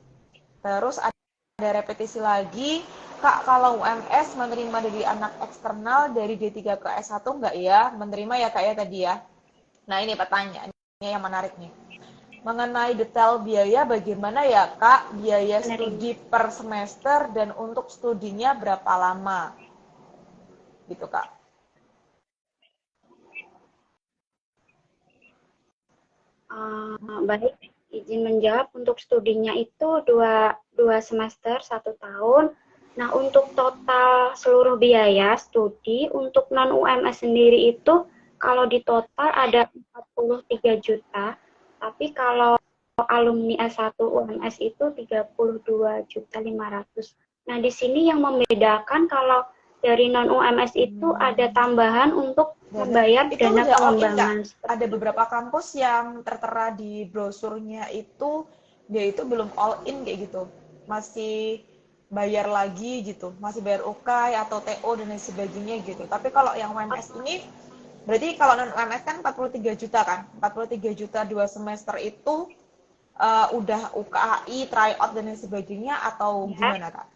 Terus ada repetisi lagi, Kak kalau UMS menerima dari anak eksternal dari D3 ke S1 enggak ya? Menerima ya Kak ya tadi ya? Nah ini pertanyaannya yang menarik nih. Mengenai detail biaya bagaimana ya Kak? Biaya Menerima. studi per semester dan untuk studinya berapa lama? gitu Kak. Baik, izin menjawab. Untuk studinya itu dua semester 1 tahun. Nah, untuk total seluruh biaya studi untuk non UMS sendiri itu kalau di total ada 43 juta, tapi kalau alumni S1 UMS itu 32.500.000. Nah, di sini yang membedakan kalau dari non UMS itu ada tambahan untuk membayar Itu dana udah all in nggak? pengembangan. Ada beberapa kampus yang tertera di brosurnya itu dia itu belum all in kayak gitu, masih bayar lagi gitu, masih bayar UKAI atau TO dan lain sebagainya gitu. Tapi kalau yang UMS ini berarti kalau non UMS kan 43 juta kan, 43 juta 2 semester itu udah UKAI, tryout dan lain sebagainya atau Ya, gimana Kak?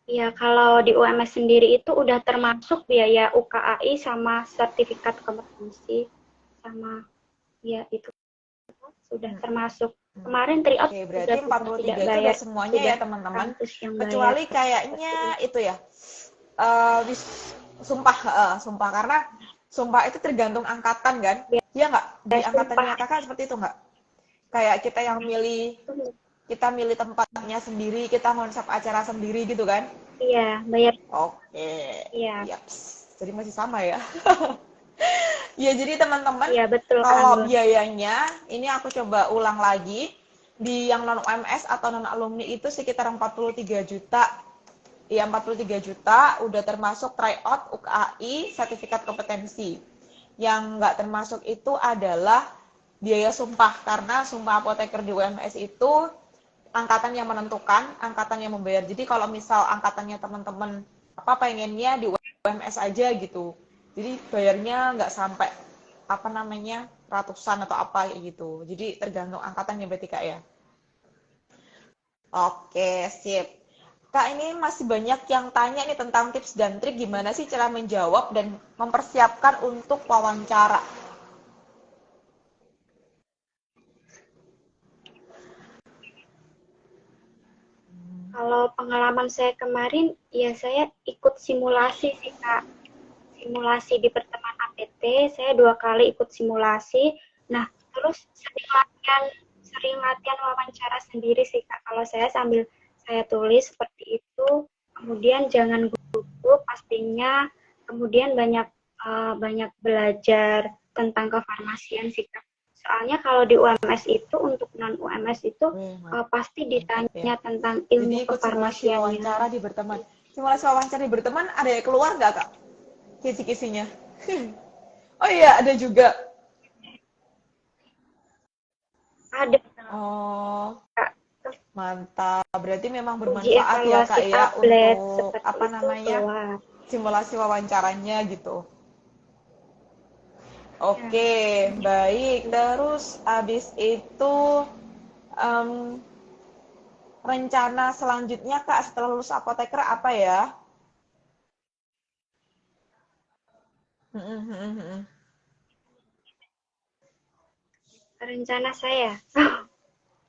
ya, kalau di UMS sendiri itu udah termasuk biaya UKAI sama sertifikat kompetensi sama ya itu sudah termasuk. Kemarin tryout Oke, juga berarti sudah tidak 43 itu udah bayar, semuanya ya sudah teman-teman. kampus yang bayar. Kecuali Seperti kayaknya itu. itu ya, sumpah, sumpah karena sumpah itu tergantung angkatan kan? Iya nggak? Di Biaya sumpah angkatannya kakak seperti itu nggak? Kayak kita yang milih, itu, kita milih tempatnya sendiri, kita konsep acara sendiri gitu kan? iya, bayar, Oke, iya, yaps. Jadi masih sama ya. Ya, jadi teman-teman, iya betul Kak kalau Anur. biayanya, ini aku coba ulang lagi, di yang non-UMS atau non-alumni itu sekitar 43 juta. Ya, 43 juta, udah termasuk tryout, UKAI, sertifikat kompetensi. Yang nggak termasuk itu adalah biaya sumpah, karena sumpah apoteker di UMS itu angkatan yang menentukan, angkatan yang membayar. Jadi kalau misal angkatannya teman-teman apa pengennya di UMS aja gitu. Jadi bayarnya nggak sampai apa namanya ratusan atau apa kayak gitu. Jadi tergantung angkatannya berarti Kak ya. Oke, sip. Kak, ini masih banyak yang tanya nih tentang tips dan trik gimana sih cara menjawab dan mempersiapkan untuk wawancara. Kalau pengalaman saya kemarin, ya saya ikut simulasi sih Kak. Simulasi di pertemuan APT, saya 2 kali ikut simulasi. Nah, terus sering latihan wawancara sendiri sih Kak. Kalau saya tulis seperti itu, kemudian jangan gugup pastinya, kemudian banyak belajar tentang kefarmasian sih Kak. Soalnya kalau di UMS itu untuk non UMS itu Wih, pasti mantap ya. ditanya tentang Jadi ilmu ikut simulasi kefarmasiannya. wawancara di berteman. Simulasi wawancara di berteman ada yang keluar nggak Kak? Kisi-kisinya. Oh iya, ada juga. Ada Oh, Kak, mantap. Berarti memang uji bermanfaat ya evaluasi Kak ya tablet untuk seperti apa itu namanya? keluar. Simulasi wawancaranya gitu. Ya, Oke, baik. Terus habis itu em, rencana selanjutnya Kak setelah lulus apoteker apa ya? rencana saya,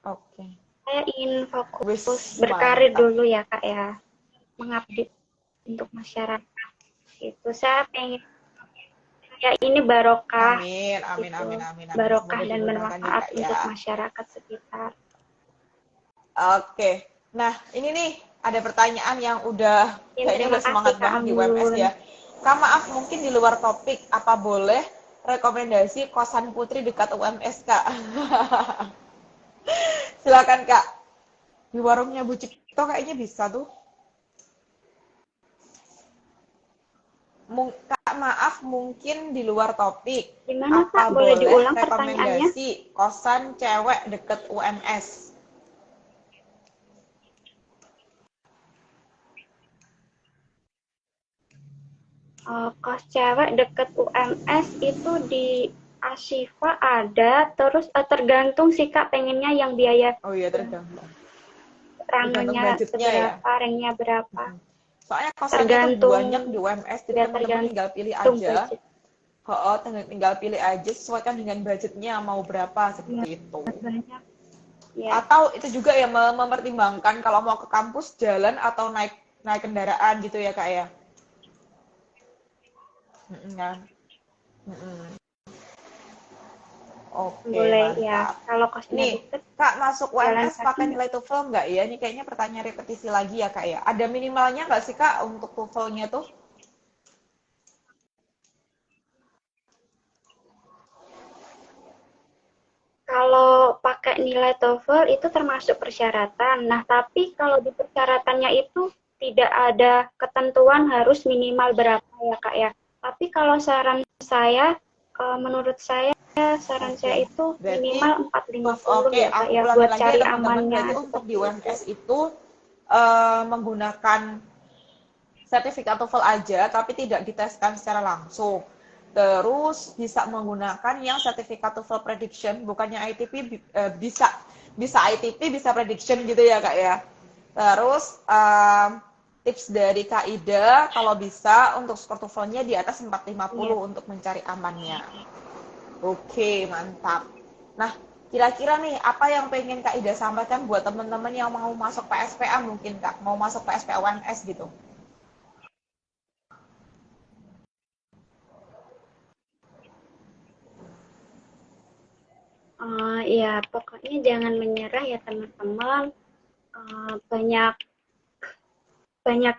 Oke. saya ingin Wis fokus berkarir mantap. dulu ya Kak ya, mengabdi untuk masyarakat. Itu saya pengen ya ini barokah Amin, amin, amin, gitu, amin, amin. barokah Semoga dan dimudahkan ya bermanfaat Kak untuk ya. masyarakat sekitar. Oke. Nah, ini nih ada pertanyaan yang udah Ya, kayaknya terima udah kasih semangat Kak banget di UMS Anggun. ya. Kak, maaf mungkin di luar topik, apa boleh rekomendasi kosan putri dekat UMS, Kak? Silakan, Kak. Di warungnya Bu Cipto kayaknya bisa tuh. Kak, maaf mungkin di luar topik. Gimana Apa Kak, boleh boleh diulang pertanyaannya? rekomendasi kosan cewek deket UMS? Kos cewek deket UMS itu di Ashifa ada, terus tergantung sih Kak pengennya yang biaya Oh iya, yang tergantung. Tergantung rangonya budgetnya ya. seberapa, ranknya berapa. Soalnya kosannya tuh Tergantung, banyak di UMS, jadi ya teman-teman tinggal pilih tergantung aja. budget. Tinggal pilih aja sesuaikan dengan budgetnya mau berapa Ya, seperti itu. banyak. Ya. Atau itu juga ya mempertimbangkan kalau mau ke kampus jalan atau naik naik kendaraan gitu ya Kak ya. Kan? Oke, Boleh ya. mantap. Kalau kosnya Ini deket, Kak masuk jalan UMS kaki pakai nggak? nilai TOEFL nggak ya? Ini kayaknya pertanyaan repetisi lagi ya Kak ya. Ada minimalnya nggak sih Kak untuk TOEFL-nya tuh? Kalau pakai nilai TOEFL itu termasuk persyaratan. Nah, tapi kalau di persyaratannya itu tidak ada ketentuan harus minimal berapa ya, Kak ya. Tapi kalau saran saya, menurut saya, saran Oke, saya itu berarti minimal 450 oke, ya, Kak aku ya, ulangin buat lagi ya cari teman-teman. Berarti amannya untuk di seperti itu. UMS itu menggunakan sertifikat TOEFL aja, tapi tidak diteskan secara langsung. Terus bisa menggunakan yang sertifikat TOEFL prediction, bukannya ITP bisa bisa ITP bisa prediction gitu ya kak ya. Terus tips dari Kak Ida kalau bisa untuk skor TOEFL-nya di atas Iya. 450 untuk mencari amannya. Oke, mantap. Nah, kira-kira nih apa yang pengen Kak Ida sampaikan buat teman-teman yang mau masuk PSPA mungkin Kak, mau masuk PSPA UMS gitu. Ya, pokoknya jangan menyerah ya teman-teman. Banyak banyak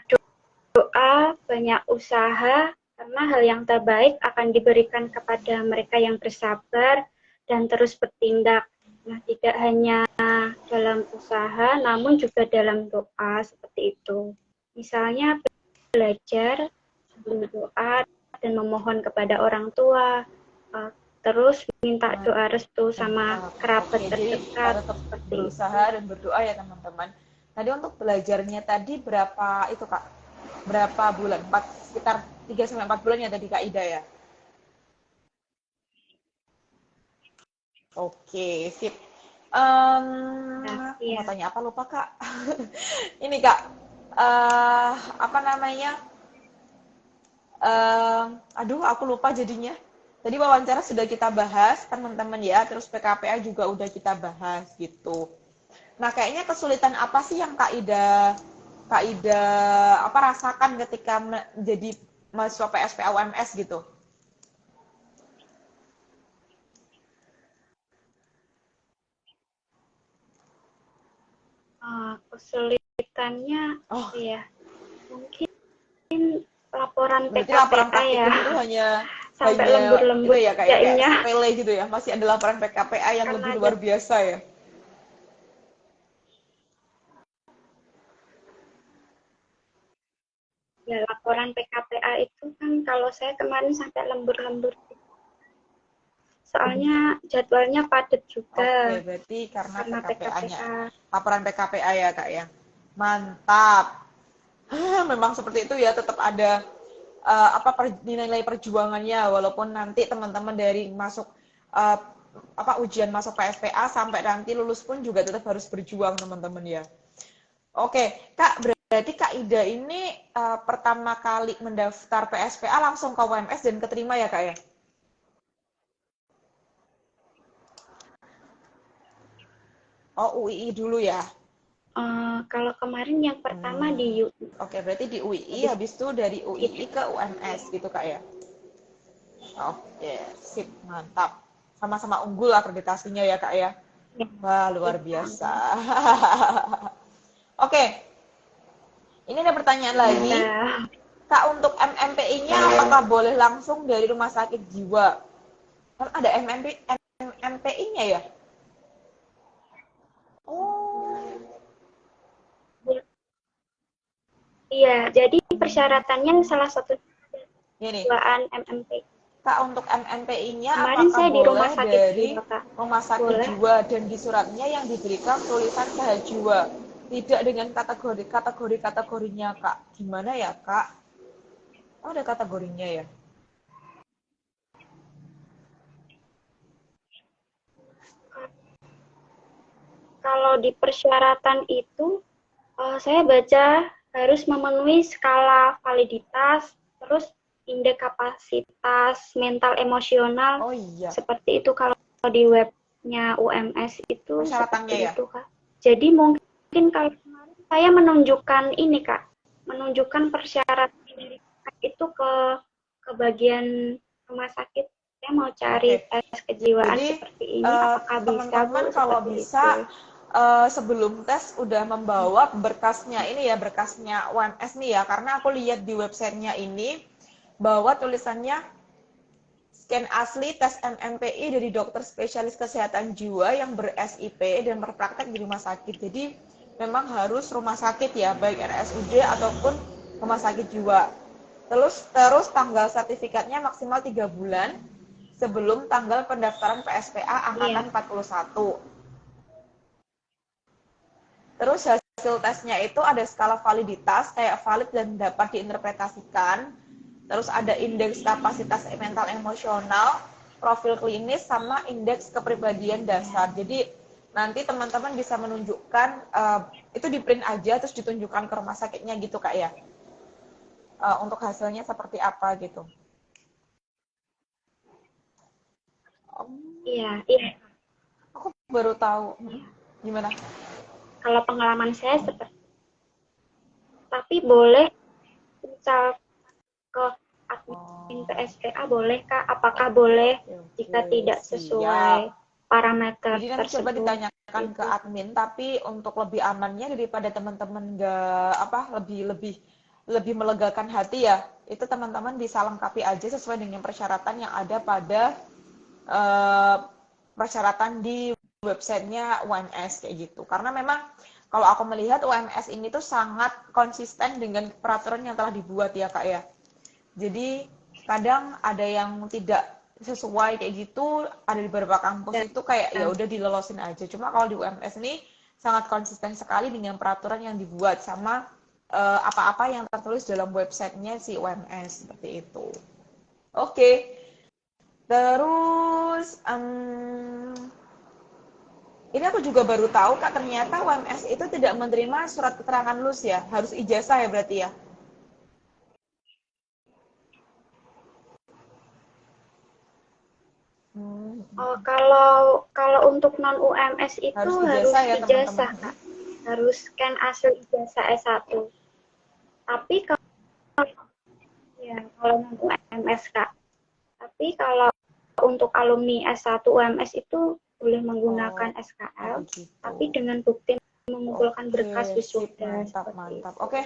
doa, banyak usaha, karena hal yang terbaik akan diberikan kepada mereka yang bersabar dan terus bertindak. Nah, tidak hanya dalam usaha, namun juga dalam doa seperti itu. Misalnya belajar sambil doa dan memohon kepada orang tua, terus minta doa restu sama Oke, kerabat jadi kita terdekat tetap seperti berusaha itu. dan berdoa ya teman-teman. Tadi untuk belajarnya tadi berapa itu Kak? Berapa bulan? Sekitar 3 sampai 4 bulan ya tadi Kak Ida ya. Oke, sip. Nah, Aku mau iya. tanya apa lupa Kak. Ini Kak, apa namanya? Aduh, aku lupa jadinya. Tadi wawancara sudah kita bahas, teman-teman ya. Terus PKPA juga udah kita bahas gitu. Nah, kayaknya kesulitan apa sih yang Kak Ida apa rasakan ketika menjadi mahasiswa PSPA UMS gitu? Kesulitannya apa Oh, ya? Mungkin laporan berarti laporan PKPA ya, praktikum itu hanya sampai hanya itu lembur-lembur ya kayak kerjainnya sepele gitu ya. Masih ada laporan PKPA yang karena lebih ada luar biasa ya. ya laporan PKPA itu kan kalau saya kemarin sampai lembur-lembur soalnya jadwalnya padat juga Oke, berarti karena karena PKPA-nya, PKPA. laporan PKPA ya kak ya. Mantap. Memang seperti itu ya, tetap ada apa nilai perjuangannya walaupun nanti teman-teman dari masuk uh, apa ujian masuk PSPA sampai nanti lulus pun juga tetap harus berjuang teman-teman ya. Oke, Kak, berarti Kak Ida ini pertama kali mendaftar PSPA langsung ke UMS dan keterima ya Kak ya? Oh, UII dulu ya. Kalau kemarin yang pertama Hmm. di UI, Oke, berarti di UII habis habis itu dari itu UII ke UMS gitu Kak ya? Oke, sip, mantap. Sama-sama unggul akreditasinya ya Kak ya? ya, Wah, luar ya, biasa. amin. Oke, ini ada pertanyaan lagi. Alhamdulillah. Kak, untuk MMPI-nya apakah boleh langsung dari rumah sakit jiwa? Kan ada MMPI-nya ya? Oh, Iya, jadi persyaratannya salah satu ini duaan MMP. Kak, untuk MMPI-nya Kemarin apakah saya di boleh rumah sakit dari jiwa, Kak. rumah sakit Boleh. jiwa dan di suratnya yang diberikan tulisan sehat jiwa? Tidak dengan kategorinya, Kak. Gimana ya, Kak? Oh, ada kategorinya ya? Kalau di persyaratan itu, saya baca harus memenuhi skala validitas, terus indeks kapasitas mental emosional, Oh iya. seperti itu kalau di web. websitenya UMS itu Persyaratannya seperti ya? itu, Kak. Jadi mungkin kalau kemarin saya menunjukkan ini, Kak, menunjukkan persyaratan dari itu ke bagian rumah sakit. Saya mau cari Oke. tes kejiwaan Jadi seperti ini, apakah bisa, teman-teman Bu, kalau seperti itu? bisa sebelum tes udah membawa berkasnya ini ya, berkasnya UMS nih ya, karena aku lihat di websitenya ini bahwa tulisannya scan asli tes MMPI dari dokter spesialis kesehatan jiwa yang ber-SIP dan berpraktek di rumah sakit. Jadi memang harus rumah sakit ya, baik RSUD ataupun rumah sakit jiwa. Terus tanggal sertifikatnya maksimal 3 bulan sebelum tanggal pendaftaran PSPA Iya. angkatan 41. Terus hasil tesnya itu ada skala validitas, kayak valid dan dapat diinterpretasikan. Terus ada indeks kapasitas mental emosional, profil klinis, sama indeks kepribadian dasar. Jadi nanti teman-teman bisa menunjukkan, itu di print aja, terus ditunjukkan ke rumah sakitnya gitu Kak ya. Untuk hasilnya seperti apa gitu. Iya, iya. Aku baru tahu. Gimana? Kalau pengalaman saya seperti, tapi boleh misal ke admin PSPA boleh, Kak? Apakah boleh jika Oke, tidak siap. sesuai parameter Jadi nanti coba tersebut? ditanyakan ke Itu. admin, tapi untuk lebih amannya daripada teman-teman nggak apa lebih melegakan hati ya, itu teman-teman bisa lengkapi aja sesuai dengan persyaratan yang ada pada eh, persyaratan di websitenya UMS kayak gitu. Karena memang kalau aku melihat UMS ini tuh sangat konsisten dengan peraturan yang telah dibuat ya Kak ya. Jadi kadang ada yang tidak sesuai kayak gitu, ada di beberapa kampus itu kayak ya udah dilolosin aja. Cuma kalau di UMS ini sangat konsisten sekali dengan peraturan yang dibuat sama apa-apa yang tertulis dalam websitenya si UMS seperti itu. Oke, terus ini aku juga baru tahu Kak, ternyata UMS itu tidak menerima surat keterangan lulus ya, harus ijazah ya berarti ya. Kalau untuk non UMS itu Harus harus ijazah ya teman-teman. ijazah, Kak. Harus scan asli ijazah S1. Tapi kalau ya kalau non UMS, Kak. Tapi kalau untuk alumni S1 UMS itu boleh Oh, menggunakan SKL, begitu. tapi dengan bukti mengumpulkan berkas Oke, sip, wisuda mantap, seperti mantap. itu. Oke,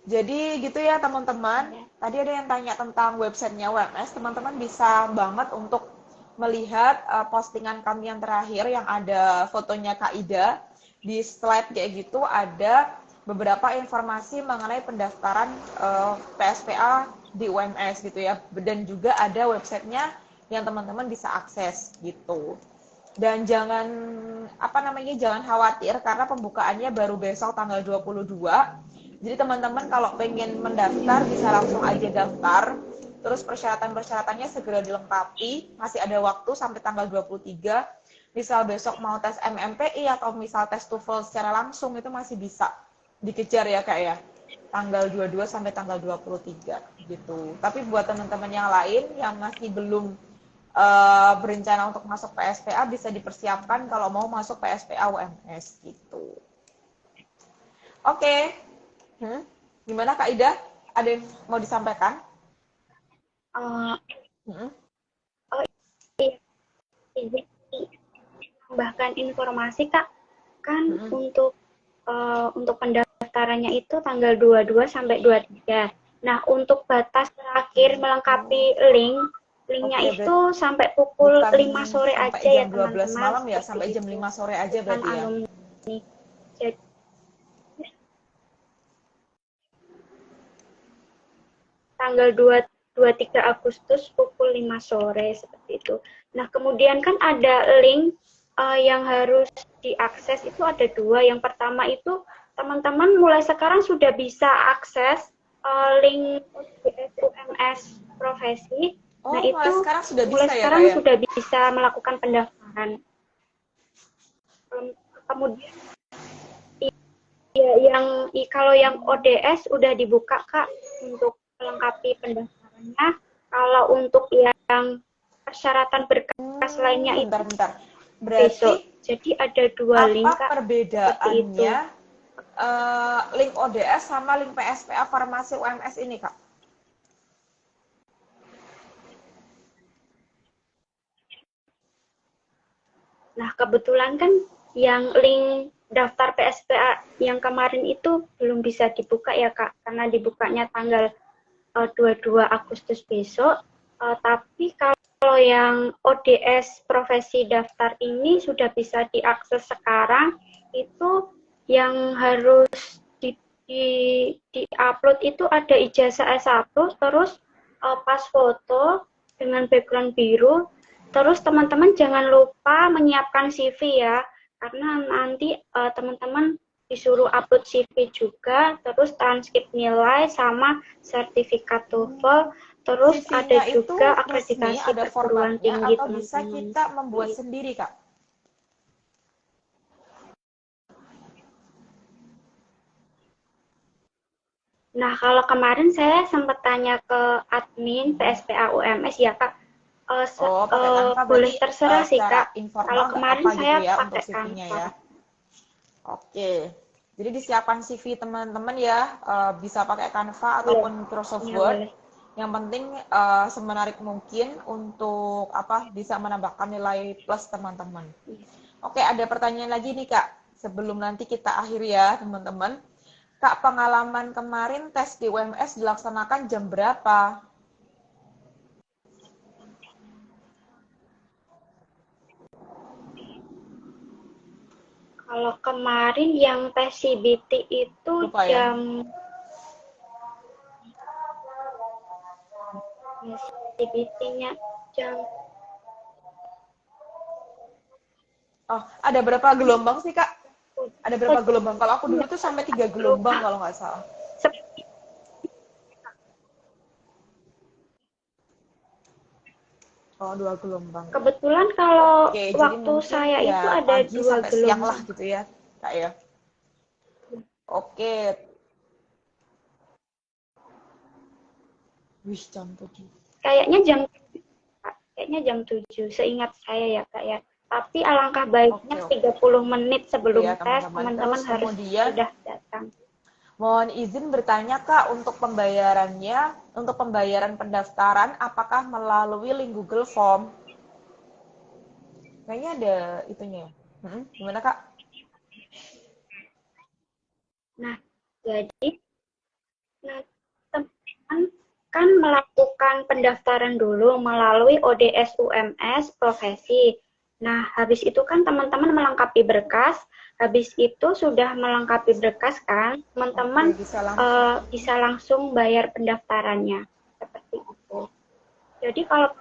jadi gitu ya teman-teman. Ya. Tadi ada yang tanya tentang websitenya WMS. Teman-teman bisa banget untuk melihat postingan kami yang terakhir yang ada fotonya Kak Ida. Di slide kayak gitu ada beberapa informasi mengenai pendaftaran PSPA di UMS gitu ya. Dan juga ada websitenya yang teman-teman bisa akses gitu. Dan jangan khawatir karena pembukaannya baru besok tanggal 22. Jadi teman-teman kalau pengen mendaftar bisa langsung aja daftar. Terus persyaratan-persyaratannya segera dilengkapi, masih ada waktu sampai tanggal 23. Misal besok mau tes MMPI atau misal tes TOEFL secara langsung itu masih bisa dikejar ya Kak ya. Tanggal 22 sampai tanggal 23 gitu. Tapi buat teman-teman yang lain yang masih belum berencana untuk masuk PSPA bisa dipersiapkan kalau mau masuk PSPA UMS gitu. Oke, gimana Kak Ida? Ada yang mau disampaikan? Uh, Hmm? oh iya, ini tambahkan informasi, Kak, kan Hmm. untuk pendaftarannya itu tanggal 22 sampai 23. Nah, untuk batas terakhir melengkapi linknya Oke, itu berarti sampai pukul bukan 5 sore sampai aja ya jam 12 teman-teman, malam ya, sampai seperti jam itu. 5 sore aja Bukan berarti ya. alumni. Jadi tanggal 23 Agustus pukul 5 sore seperti itu. Nah, kemudian kan ada link yang harus diakses itu ada dua. Yang pertama itu teman-teman mulai sekarang sudah bisa akses link UMS profesi. Nah, Oh, mulai itu sekarang sudah mulai bisa ya Kak sekarang ya? sudah bisa melakukan pendaftaran. Kemudian ya, kalau yang ODS udah dibuka, Kak, untuk melengkapi pendaftarannya. Kalau untuk yang persyaratan berkas lainnya itu Bentar-bentar. Berarti besok. Jadi ada dua apa link, Kak, seperti itu. perbedaannya link ODS sama link PSPA Farmasi UMS ini, Kak? Nah, kebetulan kan yang link daftar PSPA yang kemarin itu belum bisa dibuka ya, Kak, karena dibukanya tanggal 22 Agustus besok. Tapi kalau yang ODS profesi daftar ini sudah bisa diakses sekarang, itu yang harus di-upload itu ada ijazah S1, terus pas foto dengan background biru. Terus teman-teman jangan lupa menyiapkan CV ya, karena nanti teman-teman disuruh upload CV juga, terus transkrip nilai sama sertifikat TOEFL, terus ada CV-nya itu juga resmi, akreditasi ada perguruan formatnya, tinggi atau bisa teman-teman. kita membuat sendiri, Kak? Nah, kalau kemarin saya sempat tanya ke admin PSPA UMS ya, Kak. Oh, pakai Canva Boleh berarti terserah sih, secara Kak. Kalau informal nggak kemarin apa-apa gitu saya ya untuk pakai CV-nya Canva. ya. Oke, jadi disiapkan CV teman-teman ya, bisa pakai Canva Boleh. ataupun Microsoft Ya, Word. boleh. Yang penting semenarik mungkin untuk apa bisa menambahkan nilai plus teman-teman. Iya. Oke, ada pertanyaan lagi nih Kak, sebelum nanti kita akhiri ya teman-teman. Kak, pengalaman kemarin tes di UMS dilaksanakan jam berapa? Kalau kemarin yang tes CBT itu Lupa ya. jam CBT-nya jam Oh, ada berapa gelombang sih Kak? Ada oh, berapa gelombang? Kalau aku dulu jam tuh sampai 3 lupa. gelombang kalau nggak salah. Oh, 2 gelombang. Kebetulan kalau Oke, jadi waktu mungkin saya itu ya ada pagi dua sampai siang lah gelombang. gitu ya, Kak ya. Oke, wih jam 7. Kayaknya jam 7 seingat saya ya, Kak ya. Tapi alangkah Oke, baiknya oke. 30 menit Oke sebelum ya tes teman-teman. teman-teman Terus harus kemudian sudah datang. mohon izin bertanya Kak, untuk pembayarannya, untuk pembayaran pendaftaran apakah melalui link Google Form? Kayaknya ada itunya ya. Gimana Kak? Nah, jadi nah, teman-teman kan melakukan pendaftaran dulu melalui ODS UMS profesi. Nah, habis itu kan teman-teman melengkapi berkas, habis itu sudah melengkapi berkas kan, Oke, teman-teman bisa langsung. bisa langsung bayar pendaftarannya. Seperti itu. Jadi kalau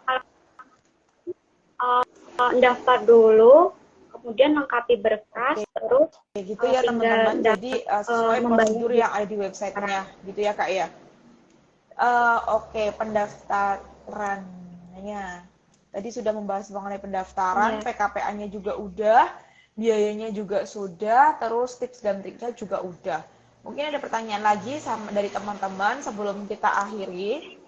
daftar dulu, kemudian lengkapi berkas, Oke, terus gitu ya tinggal teman-teman. Jadi sesuai membayar prosedur di yang ada di websitenya, gitu ya Kak ya. Oke, pendaftarannya. Tadi sudah membahas mengenai pendaftaran, ya. PKPA-nya juga udah, biayanya juga sudah, terus tips dan triknya juga udah. Mungkin ada pertanyaan lagi sama dari teman-teman sebelum kita akhiri,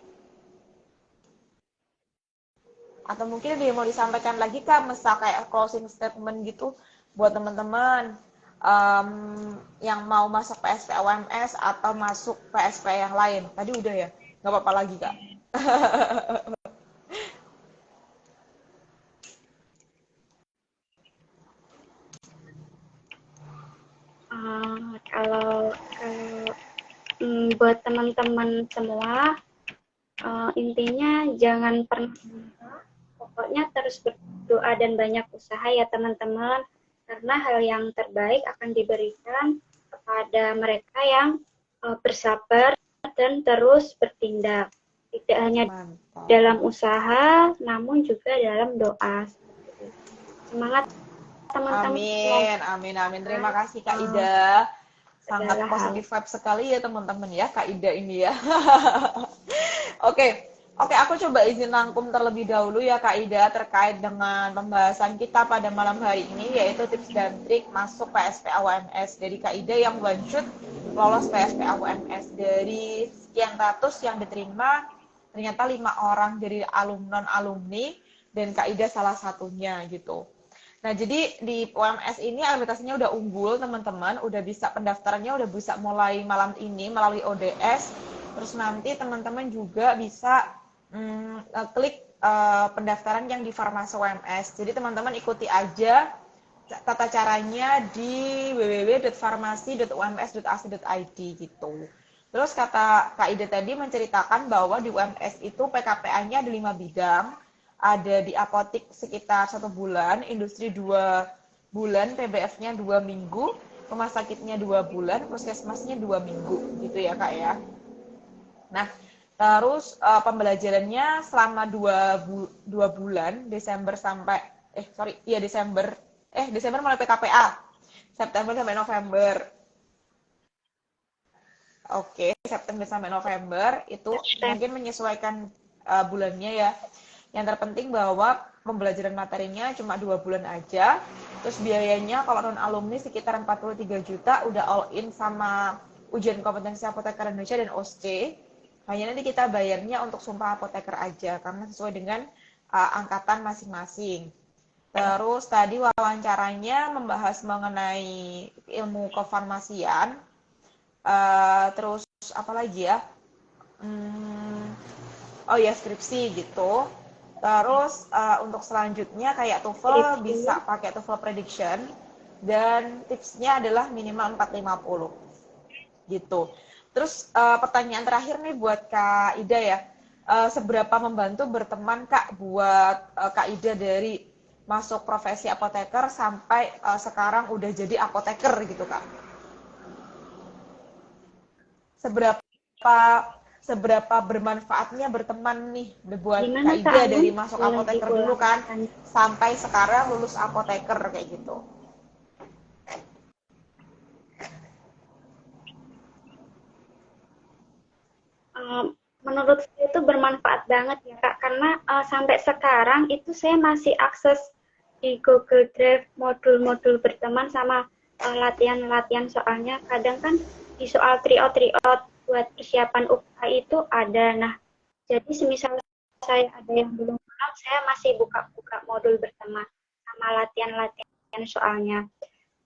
atau mungkin ada yang mau disampaikan lagi Kak, misal kayak closing statement gitu buat teman-teman yang mau masuk PSP UMS atau masuk PSP yang lain. Tadi udah ya, nggak apa-apa lagi Kak. Kalau buat teman-teman semua, intinya jangan pernah menyerah, pokoknya terus berdoa dan banyak usaha ya teman-teman, karena hal yang terbaik akan diberikan kepada mereka yang bersabar dan terus bertindak. Tidak hanya Mantap. dalam usaha, namun juga dalam doa. Semangat teman-teman, Amin, semoga amin, amin. Terima kasih Kak Ida. Sangat segala hal. positif vibe sekali ya teman-teman ya Kak Ida ini ya. Oke, oke aku coba izin rangkum terlebih dahulu ya Kak Ida terkait dengan pembahasan kita pada malam hari ini yaitu tips dan trik masuk PSPA UMS. Dari Kak Ida yang one shot lolos PSPA UMS dari sekian ratus yang diterima ternyata 5 orang dari alumni dan Kak Ida salah satunya gitu. Nah, jadi di UMS ini akreditasinya udah unggul, teman-teman. Udah bisa pendaftarannya udah bisa mulai malam ini melalui ODS. Terus nanti teman-teman juga bisa klik pendaftaran yang di Farmasi UMS. Jadi teman-teman ikuti aja tata caranya di www.farmasi.ums.ac.id gitu. Terus kata Kak Ida tadi menceritakan bahwa di UMS itu PKPA-nya ada 5 bidang. Ada di apotik sekitar 1 bulan, industri 2 bulan, PBF-nya 2 minggu, rumah sakitnya 2 bulan, puskesmasnya 2 minggu, gitu ya Kak ya. Nah, terus pembelajarannya selama 2 bulan, Desember sampai Desember mulai PKPA, September sampai November. Oke, September sampai November itu mungkin menyesuaikan bulannya ya. Yang terpenting bahwa pembelajaran materinya cuma 2 bulan aja. Terus biayanya kalau non alumni sekitar 43 juta udah all in sama ujian kompetensi apoteker Indonesia dan OSCE. Hanya nanti kita bayarnya untuk sumpah apoteker aja karena sesuai dengan angkatan masing-masing. Terus tadi wawancaranya membahas mengenai ilmu kefarmasian. Terus apa lagi ya? Oh ya skripsi gitu. Terus untuk selanjutnya kayak TOEFL bisa pakai TOEFL prediction dan tipsnya adalah minimal 450 gitu. Terus pertanyaan terakhir nih buat Kak Ida ya. Seberapa membantu berteman Kak buat Kak Ida dari masuk profesi apoteker sampai sekarang udah jadi apoteker gitu Kak? Seberapa seberapa bermanfaatnya berteman nih buat Kak Gimana Kak Ida Anun? dari masuk Boleh apoteker dulu diulang kan pertanyaan? sampai sekarang lulus apoteker kayak gitu. Menurut saya itu bermanfaat banget ya Kak, karena sampai sekarang itu saya masih akses di Google Drive modul-modul berteman sama latihan-latihan soalnya kadang kan di soal tryout buat persiapan UKA itu ada. Nah, jadi semisal saya ada yang belum paham, saya masih buka-buka modul berteman sama latihan-latihan soalnya.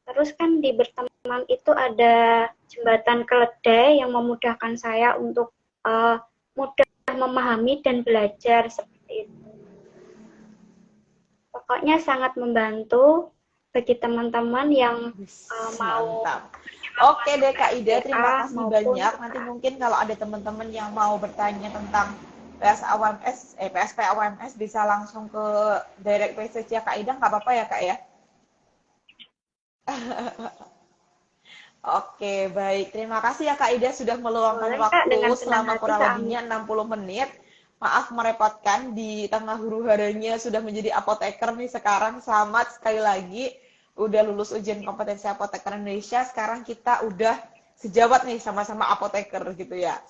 Terus kan di berteman itu ada jembatan keledai yang memudahkan saya untuk mudah memahami dan belajar seperti itu. Pokoknya sangat membantu bagi teman-teman yang mau Mantap. Oke deh Kak Ida, terima kasih maupun banyak. Nanti mungkin kalau ada teman-teman yang mau bertanya tentang PSP AWMS bisa langsung ke direct message ya Kak Ida, nggak apa-apa ya Kak ya? Oke, baik. Terima kasih ya Kak Ida sudah meluangkan boleh Kak waktu dengan senang selama hati kurang Kak Amin. lebihnya 60 menit. Maaf merepotkan di tengah huru-haranya sudah menjadi apoteker nih sekarang. Selamat sekali lagi. Udah lulus ujian kompetensi apoteker Indonesia. Sekarang kita udah sejawat nih sama-sama apoteker gitu ya.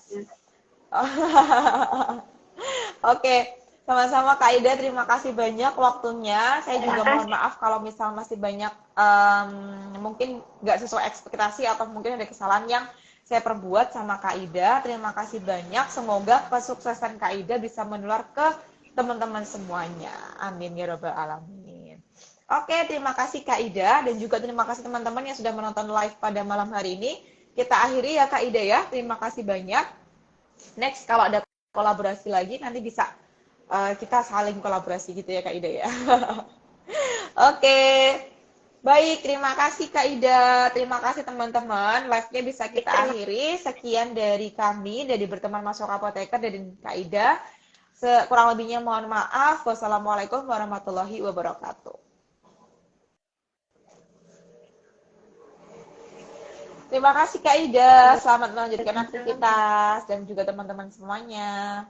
Oke, sama-sama Kak Ida, terima kasih banyak waktunya. Saya juga mohon maaf kalau misal masih banyak mungkin nggak sesuai ekspektasi atau mungkin ada kesalahan yang saya perbuat sama Kak Ida. Terima kasih banyak. Semoga kesuksesan Kak Ida bisa menular ke teman-teman semuanya. Amin ya robbal alamin. Oke, terima kasih Kak Ida dan juga terima kasih teman-teman yang sudah menonton live pada malam hari ini. Kita akhiri ya Kak Ida ya. Terima kasih banyak. Next kalau ada kolaborasi lagi nanti bisa kita saling kolaborasi gitu ya Kak Ida ya. Oke. Baik, terima kasih Kak Ida. Terima kasih teman-teman. Live-nya bisa kita akhiri. Sekian dari kami, dari Berteman Masuk Apoteker dari Kak Ida. Kurang lebihnya mohon maaf. Wassalamualaikum warahmatullahi wabarakatuh. Terima kasih Kak Ida. Selamat melanjutkan aktivitas dan juga teman-teman semuanya.